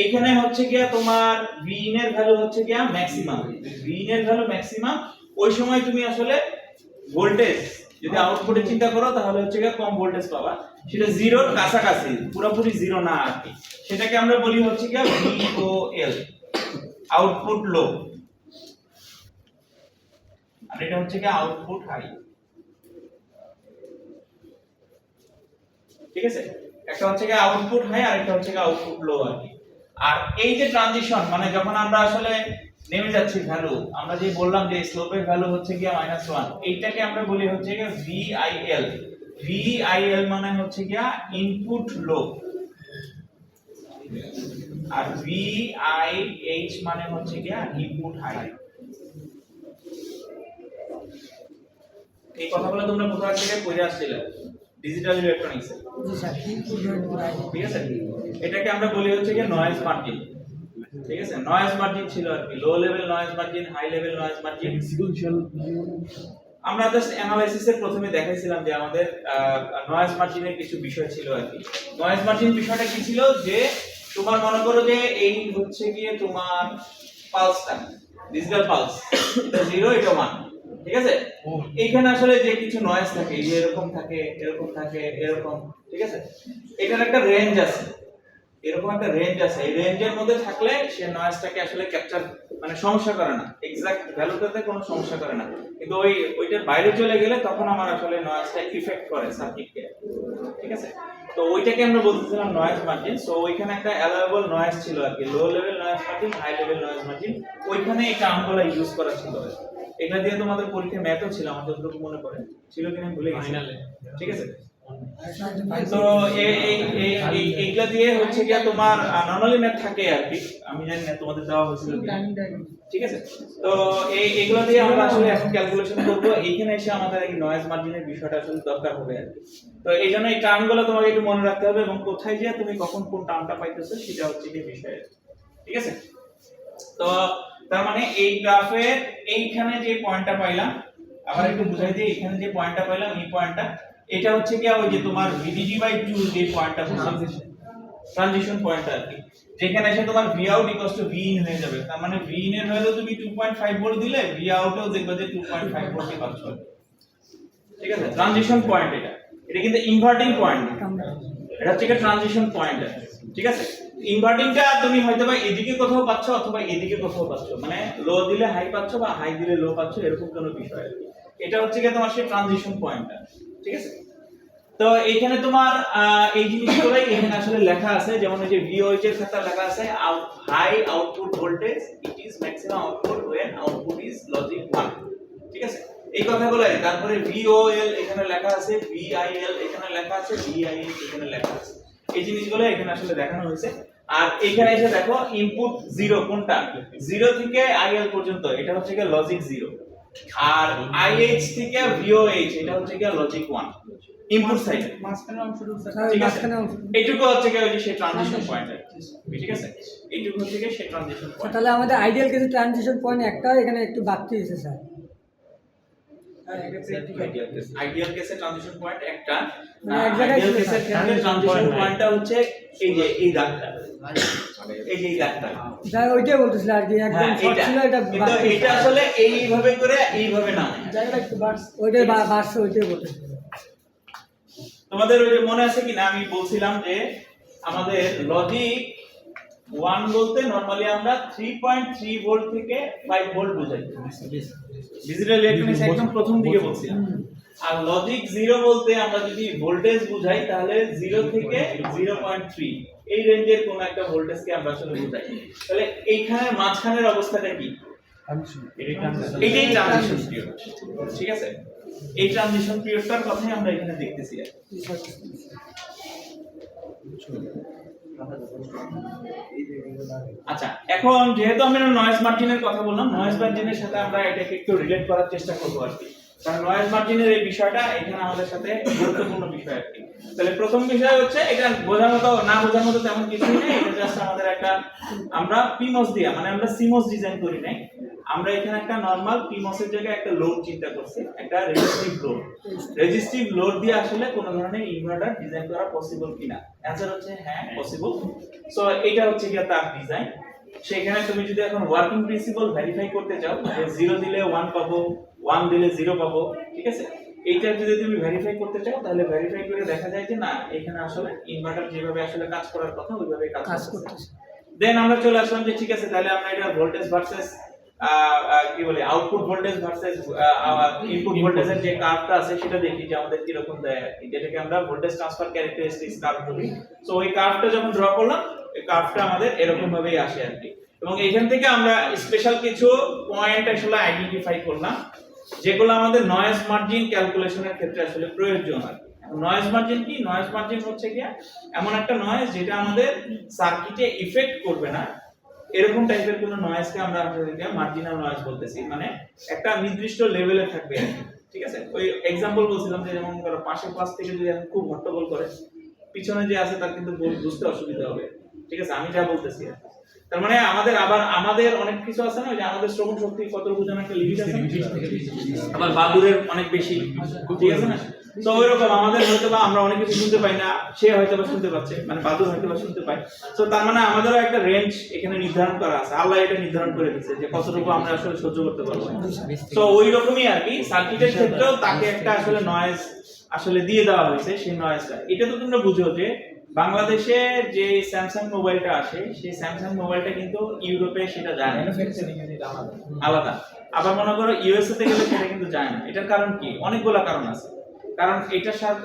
এখানে হচ্ছে কি তোমার V in এর ভ্যালু হচ্ছে কি ম্যাক্সিমাম, V in এর ভ্যালু ম্যাক্সিমাম, ওই সময় তুমি আসলে ভোল্টেজ যদি আউটপুটে চিন্তা করো তাহলে হচ্ছে কি কম ভোল্টেজ পাবা, সেটা জিরোর কাছাকাছি, পুরোপুরি জিরো না আর কি। সেটাকে আমরা বলি হচ্ছে কি VOL, আউটপুট লো, আর এটা হচ্ছে কি আউটপুট হাই, ঠিক আছে। একটা হচ্ছে কি আউটপুট হাই আর একটা হচ্ছে কি আউটপুট লো আর কি। আর এই যে ট্রানজিশন মানে যখন আমরা আসলে নেমে যাচ্ছি ভ্যালু, আমরা যে বললাম যে স্লোপের ভ্যালু হচ্ছে কি -1, এইটাকে আমরা বলি হচ্ছে কি VIL। VIL মানে হচ্ছে কি ইনপুট লো, আর VIH মানে হচ্ছে কি ইনপুট হাই। এই কথাগুলো তোমরা কোথা থেকে পড়ে আসছিলে? ডিজিটাল ইলেকট্রনিক্সে। জি স্যার ইনপুট ঠিক আছে, এটাকে আমরা বলি হচ্ছে কি নয়েজ মার্জিন, ঠিক আছে। নয়েজ মার্জিন ছিল আর কি, low level noise margin, high level noise margin. আমরা জাস্ট অ্যানালাইসিসের প্রথমে দেখাইছিলাম যে আমাদের নয়েজ মার্জিনের কিছু বিষয় ছিল আর কি। নয়েজ মার্জিন বিষয়টা কি ছিল যে তোমার মনে করো যে এই হচ্ছে গিয়ে তোমার পালসটা, ডিজিটাল পালস, এটা 0 এটা 1, ঠিক আছে। এইখানে আসলে যে কিছু নয়েজ থাকে, এই যে এরকম থাকে, এরকম থাকে, এরকম, ঠিক আছে। এটার একটা রেঞ্জ আছে, এরকম একটা রেঞ্জ আছে, এই রেঞ্জের মধ্যে থাকলে সে নয়েজটাকে আসলে ক্যাপচার মানে সমস্যা করে না, এক্সাক্ট ভ্যালুটাতে কোনো সমস্যা করে না। কিন্তু ওইটার বাইরে চলে গেলে তখন আমার আসলে নয়েজটা ইফেক্ট করে সার্কিটকে, ঠিক আছে। তো ওইটাকে আমরা বলতেছিলাম নয়েজ মার্জিন। সো ওইখানে একটা অ্যালাউয়েবল নয়েজ ছিল আর কি, low level noise margin, high level noise margin, ওইখানে এই টার্মগুলো ইউজ করা ছিল। এগুলা দিয়ে তোমাদের পরীক্ষায় ম্যাথও ছিল আমার যতটুকু মনে পড়ে, ছিল কিনা আমি ভুলে গেছি। ঠিক আছে, তো এইগুলা দিয়ে হচ্ছে গিয়া তোমার নরমালি ম্যাথ থাকে আর কি, আমি জানি না তোমাদের দেওয়া হয়েছিল কিনা। ঠিক আছে, তো এইগুলা দিয়ে আমরা আসলে এখন ক্যালকুলেশন করব। এইখানে এসে আমাদের এই নয়েজ মার্জিনের বিষয়টা আসলে দরকার হবে আর কি। তো এই জন্য এই টার্মগুলো তোমাকে একটু মনে রাখতে হবে এবং কোথায় গিয়ে তুমি কখন কোন টার্মটা পাইতেছো সেটা হচ্ছে কি বিষয়। ঠিক আছে, তো তার মানে এই গ্রাফের এইখানে যে পয়েন্টটা পাইলাম, আবার একটু বুঝাই দিই, এখানে যে পয়েন্টটা পাইলাম এই পয়েন্টটা, এটা হচ্ছে কি ওই যে তোমার VDG/2 যে পয়েন্টটা ট্রানজিশন পয়েন্ট আর কি, যেখানে এসে তোমার Vout Vin হয়ে যাবে। তার মানে Vin এর ভ্যালু তুমি 2.5 ভোল্ট দিলে Vout এও দেখবে যে 2.5 ভোল্টই পাচ্ছ। ঠিক আছে, ট্রানজিশন পয়েন্ট এটা, এটা কিন্তু ইনভার্টিং পয়েন্ট, এটা হচ্ছে ট্রানজিশন পয়েন্ট। ঠিক আছে, ইনভার্টিংটা তুমি হয়তো বা এদিকে কোথাও পাচ্ছ অথবা এদিকে কোথাও পাচ্ছ, মানে লো দিলে হাই পাচ্ছ বা হাই দিলে লো পাচ্ছ, এরকম কোনো বিষয়। এটা হচ্ছে কি তোমার সেই ট্রানজিশন পয়েন্টটা। ঠিক আছে, তো এইখানে তোমার এই জিনিসগুলোই এখানে আসলে লেখা আছে, যেমন এই যে VOH এর ক্ষেত্রে লেখা আছে high output voltage it is maximum output when output is logic 1। ঠিক আছে, এই কথাগুলো। তারপরে VOL এখানে লেখা আছে, VIL এখানে লেখা আছে, VIH এখানে লেখা আছে, এই জিনিসগুলো এখানে আসলে দেখানো হয়েছে। আর এখানে এসে দেখো ইনপুট 0 কোনটা, 0 থেকে IL পর্যন্ত এটা হচ্ছে কি লজিক 0, আর IH থেকে VOH এটা হচ্ছে কি লজিক 1 ইনপুট সাইড। মাঝখানে অংশটুকু ঠিক আছে, এইটুকু হচ্ছে কি ওই যে সেই ট্রানজিশন পয়েন্ট। ঠিক আছে, এইটুকু হচ্ছে কি সেই ট্রানজিশন পয়েন্ট। তাহলে আমাদের আইডিয়াল কেসে ট্রানজিশন পয়েন্ট একটা, এখানে একটু বাড়তি হয়েছে স্যার। আইডিয়াল কেসে ট্রানজিশন পয়েন্ট একটা, মানে এক জায়গায় আইডিয়াল কেসের ক্ষেত্রে ট্রানজিশন পয়েন্টটা হচ্ছে এই যে এই দাগটা, এই যে এই দাগটা। স্যার ওইটাই বলতেছিল আর কি, একদম শর্ট ছিল, এটা কিন্তু এটা আসলে এইভাবে করে এইভাবে না, জায়গাটা একটু বাড়ছে, ওইটাই বাড়ছে, ওইটাই বলতেছিল। তোমাদের ওই যে মনে আছে কিনা আমি বলছিলাম যে আমাদের লজিক 1 বলতে নরমালি আমরা 3.3 ভোল্ট থেকে 5 ভোল্ট বুঝাই, ডিজিটাল ইলেকট্রনিক্স একদম প্রথম দিকে বলছিলাম। আর লজিক 0 বলতে আমরা যদি ভোল্টেজ বুঝাই তাহলে 0 থেকে 0.3 এই রেঞ্জের কোন একটা ভোল্টেজকে আমরা আসলে বুঝাই। তাহলে এইখানে মাঝখানের অবস্থাটা কি? এইটাই ট্রানজিশন পিরিয়ড। ঠিক আছে, এই ট্রানজিশন পিরিয়ডটার কথাই আমরা এখানে দেখতেছি। আচ্ছা, এখন যেহেতু আমরা নয়েজ মার্জিনের কথা বললাম, নয়েজ মার্জিনের সাথে আমরা এটাকে একটু রিলেট করার চেষ্টা করব আর কি, কারণ নয়েজ মার্জিনের এই বিষয়টা এখানে আমাদের সাথে গুরুত্বপূর্ণ বিষয় আর কি। তাহলে প্রথম বিষয় হচ্ছে, এটা বোঝার মতো না বোঝার মতো তেমন কিছুই নেই, এটা জাস্ট আমাদের একটা, আমরা পিমস দিয়ে, মানে আমরা সিমস ডিজাইন করি নাই, আমরা এখানে একটা নরমাল পিমস এর জায়গায় একটা লোড চিন্তা করছি, একটা রেজিস্টিভ লোড দিয়ে আসলে কোন ধরনের ইনভার্টার ডিজাইন করা পসিবল কিনা। অ্যানসার হচ্ছে হ্যাঁ পসিবল। সো এটা হচ্ছে কি তার ডিজাইন। সেখানে তুমি যদি এখন ওয়ার্কিং প্রিন্সিপাল ভেরিফাই করতে চাও, যে 0 দিলে 1 পাবো, 1 দিলে 0 পাবো, ঠিক আছে, এইটা যদি তুমি ভেরিফাই করতে চাও তাহলে ভেরিফাই করে দেখা যায় যে না, এখানে আসলে ইনভার্টার যেভাবে আসলে কাজ করার কথা ওইভাবে কাজ করতেছে। দেন আমরা চলে আসলাম যে ঠিক আছে, তাহলে আমরা এটা ভোল্টেজ ভার্সেস কি বলে আউটপুট ভোল্টেজ ভার্সেস ইনপুট ভোল্টেজের যে কার্ভটা আছে সেটা দেখি যে আমাদের কি রকম দেয়, যেটাকে আমরা ভোল্টেজ ট্রান্সফার ক্যারেক্টারিস্টিক্স কার্ভ বলি। সো ওই কার্ভটা যখন ড্র করলাম, এই কার্ভটা আমাদের এরকম ভাবেই আসে আর কি, এবং এখান থেকে আমরা স্পেশাল কিছু পয়েন্ট আসলে আইডেন্টিফাই করলাম যেগুলো আমাদের নয়েজ মার্জিন ক্যালকুলেশনের ক্ষেত্রে আসলে প্রয়োজন হয়। নয়েজ মার্জিন কি? নয়েজ মার্জিন হচ্ছে কি এমন একটা নয়েজ যেটা আমাদের সার্কিটে ইফেক্ট করবে না, এরকম টাইপের কোন নয়েজকে আমরা মার্জিনাল নয়েজ বলতেছি, মানে একটা নির্দিষ্ট লেভেলে থাকবে। ঠিক আছে, ওই এক্সাম্পল বলছিলাম যে যেমন ধরো পাশের ক্লাস থেকে যদি এখন খুব হট্টগোল করে, পিছনে যে আছে তার কিন্তু বুঝতে অসুবিধা হবে। ঠিক আছে, আমি যা বলতেছি তার মানে আমাদের অনেক কিছু আছে না, যে আমাদের শ্রবণ শক্তি কতটুকু যেন একটা লিমিট আছে, আবার বাদুরের অনেক বেশি। ঠিক আছে না, তো ওইরকম আমাদের হয়তো বা আমরা অনেক কিছু শুনতে পাই না, সে হয়তো বা শুনতে পাচ্ছে, মানে বাদুর হয়তো বা শুনতে পায়। তো তার মানে আমাদেরও একটা রেঞ্জ এখানে নির্ধারণ করা আছে, আল্লাহ এটা নির্ধারণ করে দিচ্ছে যে কতটুকু আমরা আসলে সহ্য করতে পারবো। তো ওই রকমই আর কি সার্কিটের ক্ষেত্রেও তাকে একটা আসলে নয়েজ আসলে দিয়ে দেওয়া হয়েছে। সেই নয়েজটা, এটা তো তোমরা বুঝো যে বাংলাদেশে যে স্যামসাং মোবাইলটা আসে, সেই স্যামসাং মোবাইলটা কিন্তু ইউরোপে সেটা যায় না, আলাদা। আবার মনে করো ইউএসএ তে গেলে সেটা কিন্তু যায় না। এটার কারণ কি? অনেকগুলো কারণ আছে। কারণ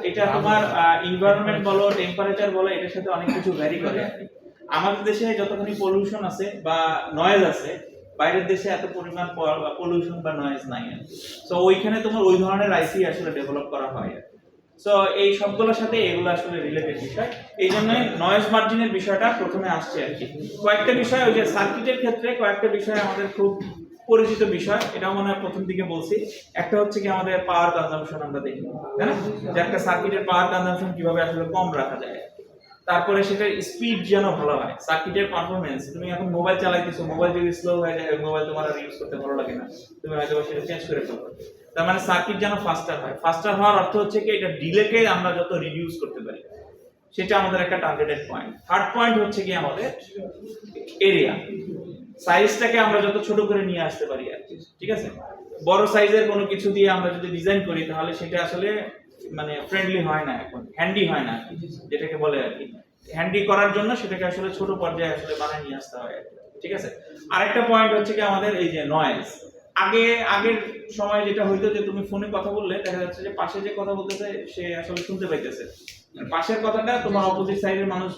এটা তোমার এনভায়রনমেন্ট বলো, টেম্পারেচার বলো, এটার সাথে অনেক কিছু ভ্যারি করে। আমাদের দেশে যতখানি পলিউশন আছে বা নয়েজ আছে, বাইরের দেশে এত পরিমাণ পলিউশন বা নয়েজ নাই। সো ওইখানে তোমার ওই ধরনের আইসি আসলে ডেভেলপ করা হয়। সো এই সবগুলোর সাথে এগুলো আসলে রিলেটেড বিষয়, এই জন্য নয়েজ মার্জিনের বিষয়টা প্রথমে আসছে আর কি। কয়েকটা বিষয় ওই যে সার্কিটের ক্ষেত্রে কয়েকটা বিষয় আমাদের খুব পরিচিত বিষয়, এটা মনে হয় প্রথম দিকে বলছি। একটা হচ্ছে কি আমাদের পাওয়ার কনজাম্পশন আমরা দেখি, তাই না, যে একটা সার্কিটের পাওয়ার কনজাম্পশন কিভাবে আসলে কম রাখা যায়। তারপরে সেটার স্পিড যেন ভালো হয়, সার্কিটের পারফরমেন্স। তুমি এখন মোবাইল চালাইতেছো, মোবাইল যদি স্লো হয়ে যায়, মোবাইল তোমার আর ইউজ করতে ভালো লাগে না, তুমি হয়তো সেটা চেঞ্জ করে ফেলবে। তার মানে সার্কিট যেন ফাস্টার হয়। ফাস্টার হওয়ার অর্থ হচ্ছে কি এটা ডিলেকে আমরা যত রিডিউস করতে পারি, সেটা আমাদের একটা টার্গেটেড পয়েন্ট। থার্ড পয়েন্ট হচ্ছে কি আমাদের এরিয়া, সাইজটাকে আমরা যত ছোট করে নিয়ে আসতে পারি আর কি, ঠিক আছে। বড় সাইজের কোনো কিছু দিয়ে আমরা যদি ডিজাইন করি তাহলে সেটা আসলে মানে ফ্রেন্ডলি হয় না, এখন হ্যান্ডি হয় না, যেটাকে বলে আর কি। হ্যান্ডি করার জন্য সেটাকে আসলে ছোট পর্যায়ে আসলে বানিয়ে নিয়ে আসতে হয়, ঠিক আছে। আরেকটা পয়েন্ট হচ্ছে কি আমাদের এই যে নয়েজ। আগের সময় যেটা হইতো যে তুমি ফোনে কথা বললে দেখা যাচ্ছে যে পাশে যে কথা বলতেছে সে আসলে শুনতে পাইতেছে, পাশের কথাটা তোমার অপোজিট সাইডের মানুষ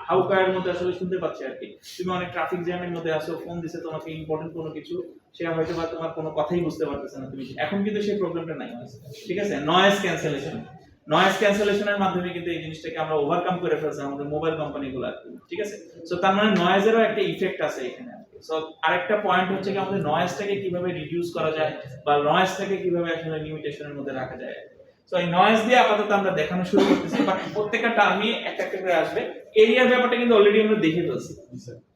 হাউকায়ের মধ্যে আসলে শুনতে পাচ্ছে আর কি। তুমি অনেক ট্রাফিক জ্যামের মধ্যে আসো, ফোন দিছে তোমাকে ইম্পর্টেন্ট কোনো কিছু, সে হয়তো বা তোমার কোনো কথাই বুঝতে পারতেছে না তুমি, এখন কিন্তু সেই প্রবলেমটা নাই, ঠিক আছে। নয়েজ ক্যান্সেলেশনের মাধ্যমে কিন্তু এই জিনিসটাকে আমরা ওভারকাম করে ফেলছি আমাদের মোবাইল কোম্পানিগুলো, ঠিক আছে। সো তার মানে নয়েজেরও একটা ইফেক্ট আছে এখানে। সো আরেকটা পয়েন্ট হচ্ছে কি আমাদের নয়েজটাকে কিভাবে রিডিউস করা যায় বা নয়েজটাকে কিভাবে আসলে লিমিটেশনের মধ্যে রাখা যায়। সো এই নয়েজ দিয়ে আপাতত আমরা দেখানো শুরু করতেছি, বাট প্রত্যেকটা টার্মে একটা একটা করে আসবে। এরিয়ার ব্যাপারটা কিন্তু অলরেডি আমরা দেখে ফেলছি,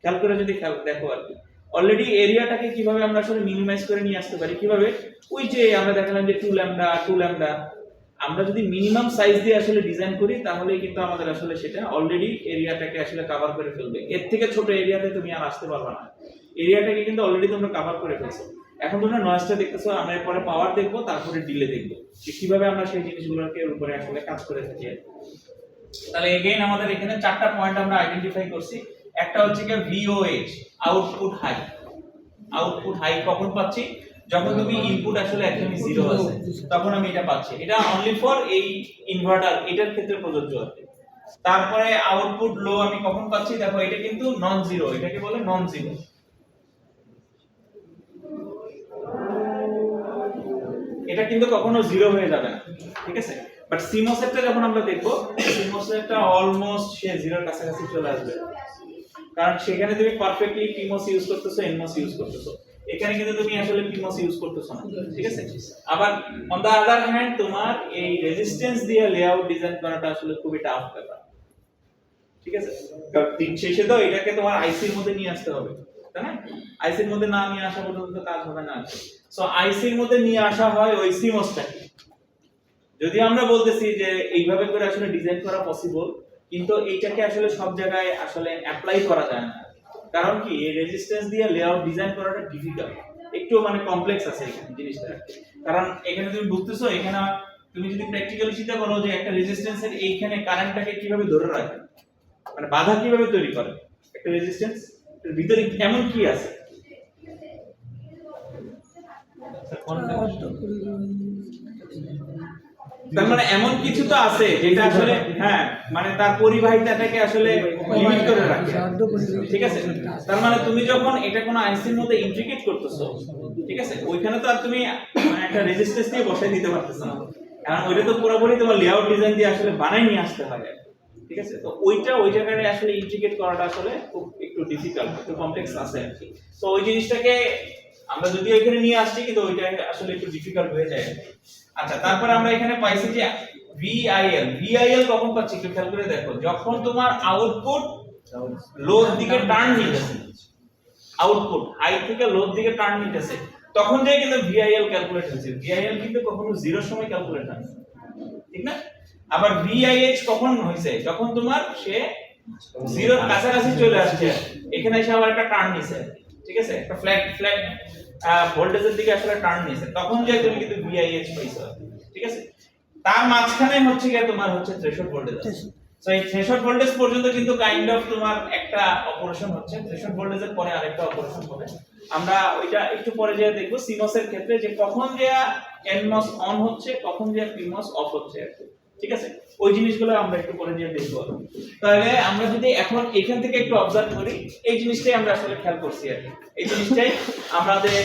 খেয়াল করে যদি দেখো আর কি। অলরেডি এরিয়াটাকে কিভাবে আমরা আসলে মিনিমাইজ করে নিয়ে আসতে পারি, কিভাবে ওই যে আমরা দেখালাম যে 2 ল্যাম্ডা, আমরা যদি মিনিমাম সাইজ দিয়ে আসলে ডিজাইন করি তাহলে কিন্তু আমাদের আসলে সেটা অলরেডি এরিয়াটাকে আসলে কভার করে ফেলবে। এর থেকে ছোট এরিয়াতে তুমি আর আসতে পারবে না, এরিয়াটাকে কিন্তু অলরেডি তোমরা কভার করে ফেলছো। এখন তোমরা নয়েজটা দেখতেছো, আমরা এরপরে পাওয়ার দেখবো, তারপরে ডিলে দেখবো যে কিভাবে আমরা সেই জিনিসগুলোকে উপরে আসলে কাজ করে থাকি। তাহলে এগেইন আমাদের এখানে চারটা পয়েন্ট আমরা আইডেন্টিফাই করছি। একটা হচ্ছে কি VOH, আউটপুট হাই কখন পাচ্ছি, যখন তুমি ইনপুট আসলে একদমই জিরো আছে তখন আমি এটা পাচ্ছি। এটা অনলি ফর এই ইনভার্টার, এটার ক্ষেত্রে প্রযোজ্য আছে। তারপরে আউটপুট লো আমি কখন পাচ্ছি, দেখো এটা কিন্তু নন জিরো, এটাকে বলে নন জিরো, এটা কিন্তু কখনো জিরো হয়ে যাবে না, ঠিক আছে। বাট সিমোস এরটা যখন আমরা দেখবো, সিমোস এরটা অলমোস্ট সে জিরোর কাছাকাছি চলে আসবে, কারণ সেখানে তুমি পারফেক্টলি পিমোস ইউজ করতেছো, এনমোস ইউজ করতেছো, এখানে কিন্তু তুমি আসলে পিমোস ইউজ করতেছো না, ঠিক আছে। আবার অন দা আদার হ্যান্ড তোমার এই রেজিস্ট্যান্স দিয়ে লেআউট ডিজাইন করাটা আসলে খুবই টাফ ব্যাপার, ঠিক আছে। কারণ দিন শেষে তো এটাকে তোমার আইসির মধ্যে নিয়ে আসতে হবে, তাই না। আইসির মধ্যে না নিয়ে আসা পর্যন্ত কাজ হবে না। সো আইসির মধ্যে নিয়ে আসা হয় ওই সিমোসটাকে। যদি আমরা বলতেছি যে এইভাবে করে আসলে ডিজাইন করা পসিবল, কিন্তু এইটাকে আসলে সব জায়গায় আসলে অ্যাপ্লাই করা যায় না, কারণ কি এই রেজিস্ট্যান্স দিয়ে লেআউট ডিজাইন করাটা ডিফিকাল্ট, একটু মানে কমপ্লেক্স আছে এখানে জিনিসটা। কারণ এখানে তুমি বুঝতেছো, এখানে তুমি যদি প্র্যাকটিক্যালি চিন্তা করো যে একটা রেজিস্ট্যান্সের এইখানে কারেন্টটাকে কিভাবে ধরে রাখে, মানে বাধা কিভাবে তৈরি করে একটা রেজিস্ট্যান্স, এর ভিতরে এমন কি আছে। তার মানে এমন কিছু তো আছে যেটা আসলে হ্যাঁ মানে তার পরিবাহিতাটাকে আসলে লিমিট করে রাখে, ঠিক আছে। তার মানে তুমি যখন এটা কোনো আইসির মধ্যে ইন্টিগ্রেট করতেছো, ঠিক আছে, ওইখানে তো আর তুমি মানে একটা রেজিস্ট্যান্স দিয়ে বসাই দিতে পারতেছ না, কারণ ওইটা তো পুরোপুরি তোমার লেআউট ডিজাইন দিয়ে আসলে বানাই নিয়ে আসতে হয়, ঠিক আছে। তো ওইটা ওই জায়গায় আসলে ইন্টিগ্রেট করাটা আসলে খুব একটু ডিফিকাল্ট, একটু কমপ্লেক্স আছে আর কি। তো ওই জিনিসটাকে আমরা যদি এখানে নিয়ে আসছি কিন্তু ওইটা আসলে একটু ডিফিকাল্ট হয়ে যায়। আচ্ছা, তারপরে আমরা এখানে পাইছি যে VIL কখন পাচ্ছি একটু খেয়াল করে দেখো, যখন তোমার আউটপুট লোর দিকে টার্ন নিতেছে, আউটপুট হাই থেকে লোর দিকে টার্ন নিতেছে, তখন যে কিন্তু VIL ক্যালকুলেট হচ্ছে। VIL কিন্তু কখনো জিরোর সময় ক্যালকুলেট হয় না, ঠিক না। আবার VIH কখন হইছে, যখন তোমার সে জিরোর কাছাকাছি চলে আসছে, এখানে এসে আবার একটা টার্ন নিছে, ঠিক আছে, একটা ফ্ল্যাগ ভোল্টেজের দিকে আসলে টার্ন নিছে, তখন যে তুমি কিন্তু VIH পাইছো, ঠিক আছে। তার মাঝখানে হচ্ছে কি তোমার হচ্ছে থ্রেশহোল্ড ভোল্টেজ আছে। সো এই থ্রেশহোল্ড ভোল্টেজ পর্যন্ত কিন্তু কাইন্ড অফ তোমার একটা অপারেশন হচ্ছে, থ্রেশহোল্ড ভোল্টেজের পরে আরেকটা অপারেশন হবে। আমরা ওইটা একটু পরে যে দেখব সিমস এর ক্ষেত্রে যে কখন যে এনমস অন হচ্ছে, কখন যে পিমস অফ হচ্ছে। ঠিক আছে, ওই জিনিসগুলো আমরা একটু পরে দিয়ে দেখবো। তাহলে আমরা যদি এখন এখান থেকে একটু অবজার্ভ করি, এই জিনিসটাই আমরা আসলে খেয়াল করছি আর কি, এই জিনিসটাই আমাদের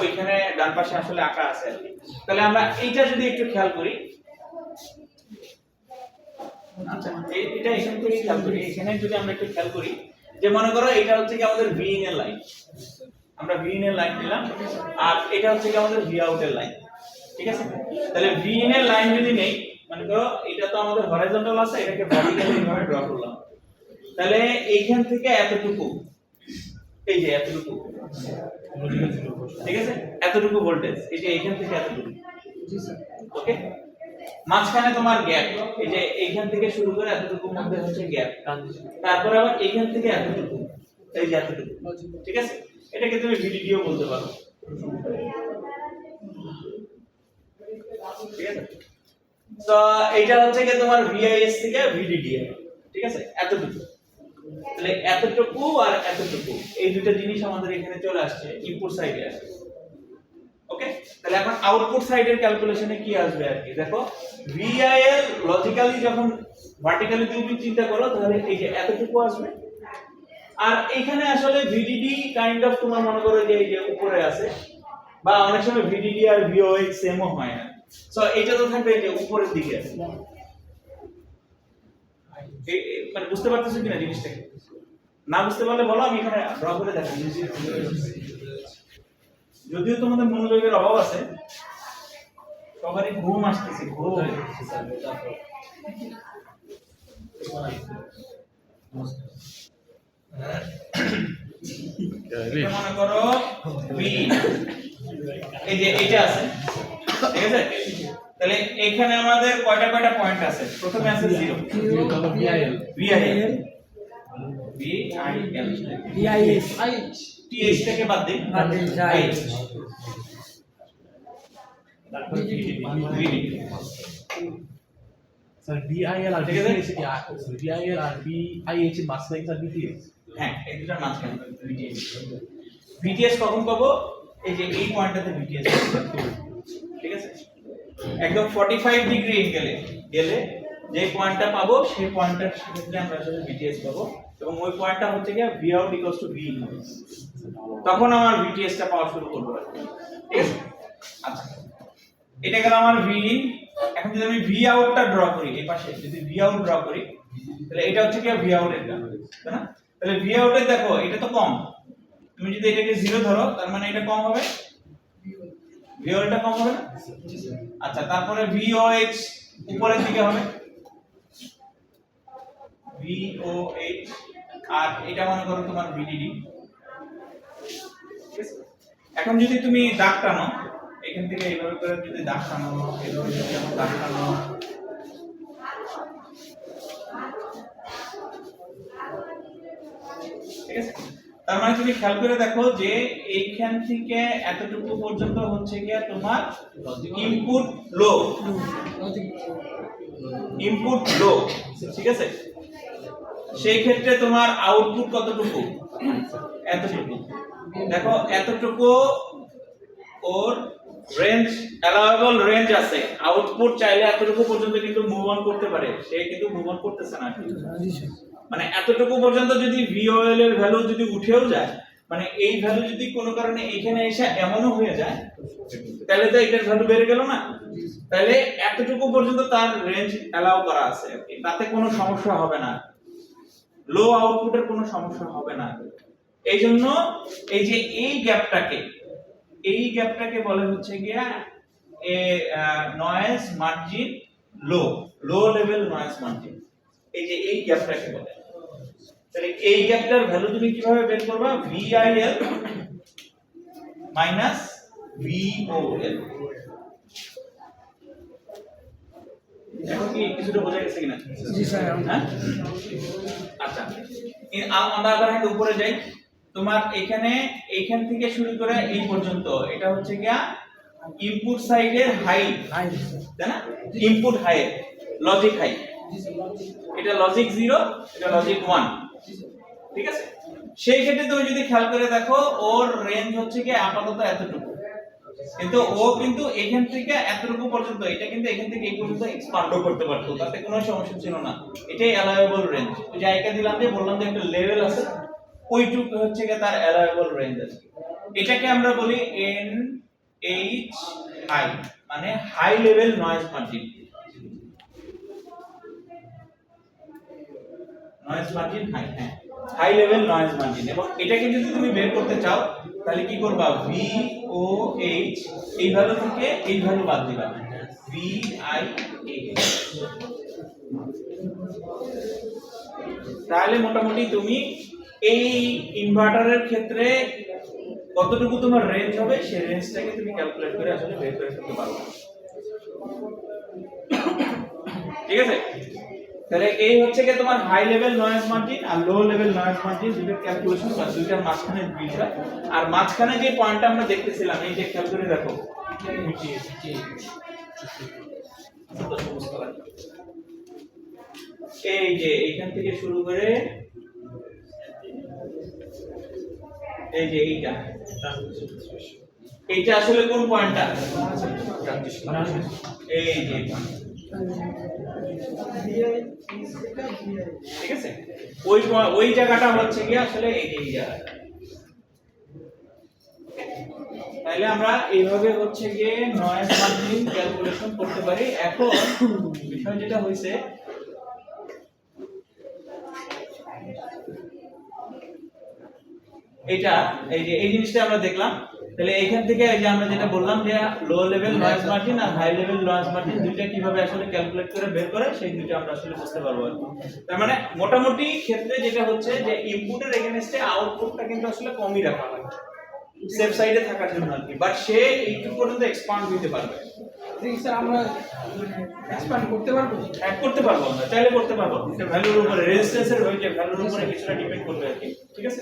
ওইখানে ডান পাশে আসলে আঁকা আছে আর কি। তাহলে আমরা এইটা যদি একটু খেয়াল করি, আচ্ছা এটা এখান থেকে খেয়াল করি, এখানে যদি আমরা একটু খেয়াল করি যে মনে করো এটা হচ্ছে কি আমাদের ভি ইন এর লাইন, আমরা ভি ইন এর লাইন নিলাম, আর এটা হচ্ছে কি আমাদের ভি আউট এর লাইন, ঠিক আছে। তাহলে ভি ইন এর লাইন যদি নেই, মনে করো এটা তো আমাদের হরাইজন্টাল আছে, এটাকে ভার্টিক্যালি এইভাবে ড্র করলাম, তাহলে এইখান থেকে এতটুকু, এই যে এতটুকু, ঠিক আছে, এতটুকু ভোল্টেজ, এই যে এইখান থেকে এতটুকু, ওকে। মাঝখানে তোমার গ্যাপ, এই যে এইখান থেকে শুরু করে এতটুকুর মধ্যে হচ্ছে গ্যাপ, তারপরে আবার এইখান থেকে এতটুকু, এই যে এতটুকু, ঠিক আছে। এটাকে তুমি ভিডিও বলতে পারো, ঠিক আছে। তো এইটা হচ্ছে কি তোমার ভিআইএস থেকে ভিডিডি, ঠিক আছে, এতটুকু। তাহলে এতটুকু আর এতটুকু এই দুটো জিনিস আমাদের এখানে চলে আসছে ইনপুট সাইডে আসছে, ওকে। তাহলে এখন আউটপুট সাইডের ক্যালকুলেশনে কি আসবে আর কি, দেখো ভিআইএল লজিক্যালি যখন ভার্টিক্যালি তুমি চিন্তা করো তাহলে এই যে এতটুকু আসবে, আর এখানে আসলে ভিডিডি কাইন্ড অফ তোমার মনে করো যে এই যে উপরে আছে, বা অনেক সময় ভিডিডি আর ভিওএইচ সেমও হয় না, সো এটা তো থাকবে এই যে উপরের দিকে আছে। মানে বুঝতে পারতেছো কিনা জিনিসটাকে? না বুঝতে পারলে বলো, আমি এখানে ড্র করে দেখাই। যদিও তোমাদের মনোযোগের অভাব আছে, সবারই ঘুম আসতেছে, ঘুম মনে করো বি, এই যে এটা আছে, ঠিক আছে। তাহলে এখানে আমাদের কয়টা কয়টা পয়েন্ট আছে? প্রথমে আছে 0 ভিআইএল ভিআইএস টিএইচ থেকে বাদ দিই, এইচ তারপর ভিডি, স্যার বিআইএল আর বিটিএস কি বিআইএল আর বিআইএইচ এর মাঝখানে স্যার বিটিএস? হ্যাঁ, এই দুটার মাঝখানে ভিটিএস। ভিটিএস কখন পাবো? এই যে এই পয়েন্টটাতে ভিটিএস, ঠিক আছে। একদম 45 ডিগ্রি অ্যাঙ্গেলে গেলে যে পয়েন্টটা পাবো সেই পয়েন্টটার ক্ষেত্রে আমরা আসলে ভিটিএস পাবো, এবং ওই পয়েন্টটা হচ্ছে কি V out equals to V in, তখন আমার ভিটিএস টা পাওয়া শুরু করব, ঠিক আছে। আচ্ছা, এটা গেল আমার ভি ইন। এখন যদি আমি ভি আউটটা ড্র করি, এই পাশে যদি ভি আউট ড্র করি, তাহলে এটা হচ্ছে কি ভি আউট এর, তাই না? তাহলে ভি আউট এর দেখো এটা তো কম, তুমি যদি এটাকে 0 ধরো তার মানে এটা কম হবে, ভি আউট টা কম হবে না? আচ্ছা, তারপরে ভিওএইচ উপরের দিকে হবে, ভিওএইচ, আর এটা মনে করো তোমার ভিডিডি, ঠিক আছে। এখন যদি তুমি দাগ টানো এখান থেকে এইভাবে করে, যদি দাগ টানো এইভাবে যদি আমরা দাগ টানো, ঠিক আছে। তার মানে তুমি খেয়াল করে দেখো যে এইখান থেকে এতটুকু পর্যন্ত হচ্ছে গিয়া তোমার ইনপুট লো, ইনপুট লো, ঠিক আছে। সেই ক্ষেত্রে তোমার আউটপুট কতটুকু? এতটুকু। দেখো এতটুকু ওর রেঞ্জ, অ্যালাউয়েবল রেঞ্জ আছে, আউটপুট চাইলে এতটুকু পর্যন্ত কিন্তু মুভ অন করতে পারে, সে কিন্তু মুভ অন করতেছে না। মানে এতটুকু পর্যন্ত যদি ভিওএল এর ভ্যালু যদি উঠেও যায়, মানে এই ভ্যালু যদি কোনো কারণে এখানে এসে এমনও হয়ে যায়, তাহলে তো এটার ভ্যালু বেড়ে গেল না? তাহলে এতটুকু পর্যন্ত তার রেঞ্জ অ্যালাউ করা আছে, তাতে কোনো সমস্যা হবে না, লো আউটপুটের কোনো সমস্যা হবে না। এই জন্য এই যে এই গ্যাপটাকে বলে হচ্ছে গিয়া নয়েজ মার্জিন লো, লো লেভেল নয়েজ মার্জিন, এই যে এই গ্যাপটাকে বলে। তাহলে এই গ্যাপটার ভ্যালু তুমি কিভাবে বের করবা? VIL minus VOL. এখন কি কিছুটা বোঝা গেছে কিনা? জি স্যার। হ্যাঁ, আচ্ছা, আমরা আবার একটু উপরে যাই। তোমার এখানে এইখান থেকে শুরু করে এই পর্যন্ত এটা হচ্ছে গিয়া ইনপুট সাইডের হাই, তাই না? ইনপুট হাই, লজিক হাই, এটা লজিক 0, এটা লজিক 1, ঠিক আছে। সেই ক্ষেত্রে তুমি যদি খেয়াল করে দেখো ওর রেঞ্জ হচ্ছে কি আপাতত এতটুকু, কিন্তু ও কিন্তু এখান থেকে এতটুকু পর্যন্ত, এটা কিন্তু এখান থেকে এই পর্যন্ত এক্সপান্ডও করতে পারতো, তাতে কোনো সমস্যা ছিল না। এটাই অ্যালাউয়েবল রেঞ্জ। ওই যে আইকা দিলাম যে বললাম যে একটা লেভেল আছে, ওইটুকু হচ্ছে কি তার অ্যালাউয়েবল রেঞ্জ আছে। এটাকে আমরা বলি এন এইচ হাই, মানে high level noise margin. Noise margin high, হ্যাঁ, হাই লেভেল নয়েজ মার্জিন। এবং এটাকে যদি তুমি বের করতে চাও তাহলে কি করবা, ভি ও এইচ এই ভ্যালু থেকে এই ভ্যালু বাদ দিবা, ভি আই এইচ। তাহলে মোটামুটি তুমি এই ইনভার্টারের ক্ষেত্রে কতটুকু তোমার রেঞ্জ হবে সেই রেঞ্জটাকে তুমি ক্যালকুলেট করে আসলে বের করে ফেলতে পারবে। ঠিক আছে, তাহলে এই হচ্ছে কি তোমার হাই লেভেল নয়েজ মার্জিন আর লো লেভেল নয়েজ মার্জিন দুটোর ক্যালকুলেশন বা দুইটার মাঝখানে বিষয়। আর মাঝখানে যে পয়েন্টটা আমরা দেখতেছিলাম, এই যে খেয়াল করে দেখো, এই যে এইখান থেকে শুরু করে এই যে এইটা আসলে কোন পয়েন্টটা, এই যে ঠিক আছে, ওই জায়গাটা হচ্ছে কি আসলে এই জায়গাটা। তাহলে আমরা এইভাবে হচ্ছে গিয়ে নয়েজ মার্জিন ক্যালকুলেশন করতে পারি। এখন বিষয় যেটা হইছে, এটা এই যে এই জিনিসটা আমরা দেখলাম। তাহলে এইখান থেকে এই যে আমরা যেটা বললাম যে লো লেভেল নয়েজ মার্জিন আর হাই লেভেল নয়েজ মার্জিন দুইটা কিভাবে আসলে ক্যালকুলেট করে বের করে সেই দুইটা আমরা আসলে বুঝতে পারবো। তার মানে মোটামুটি ক্ষেত্রে যেটা হচ্ছে যে ইনপুটের এগেইনস্টে আউটপুটটা কিন্তু আসলে কমই রাখা হয় সেফ সাইডে থাকার জন্য আর কি, বাট সে এইটুকু পর্যন্ত এক্সপান্ড দিতে পারবে। ঠিক স্যার, আমরা এক্সপ্যান্ড করতে পারবো? হ্যাঁ, করতে পারবো, আমরা চাইলে করতে পারবো। এটা ভ্যালুর উপরে, রেজিস্ট্যান্সের হয়ে ভ্যালুর উপরে কিছুটা ডিপেন্ড করবে আর কি। ঠিক আছে,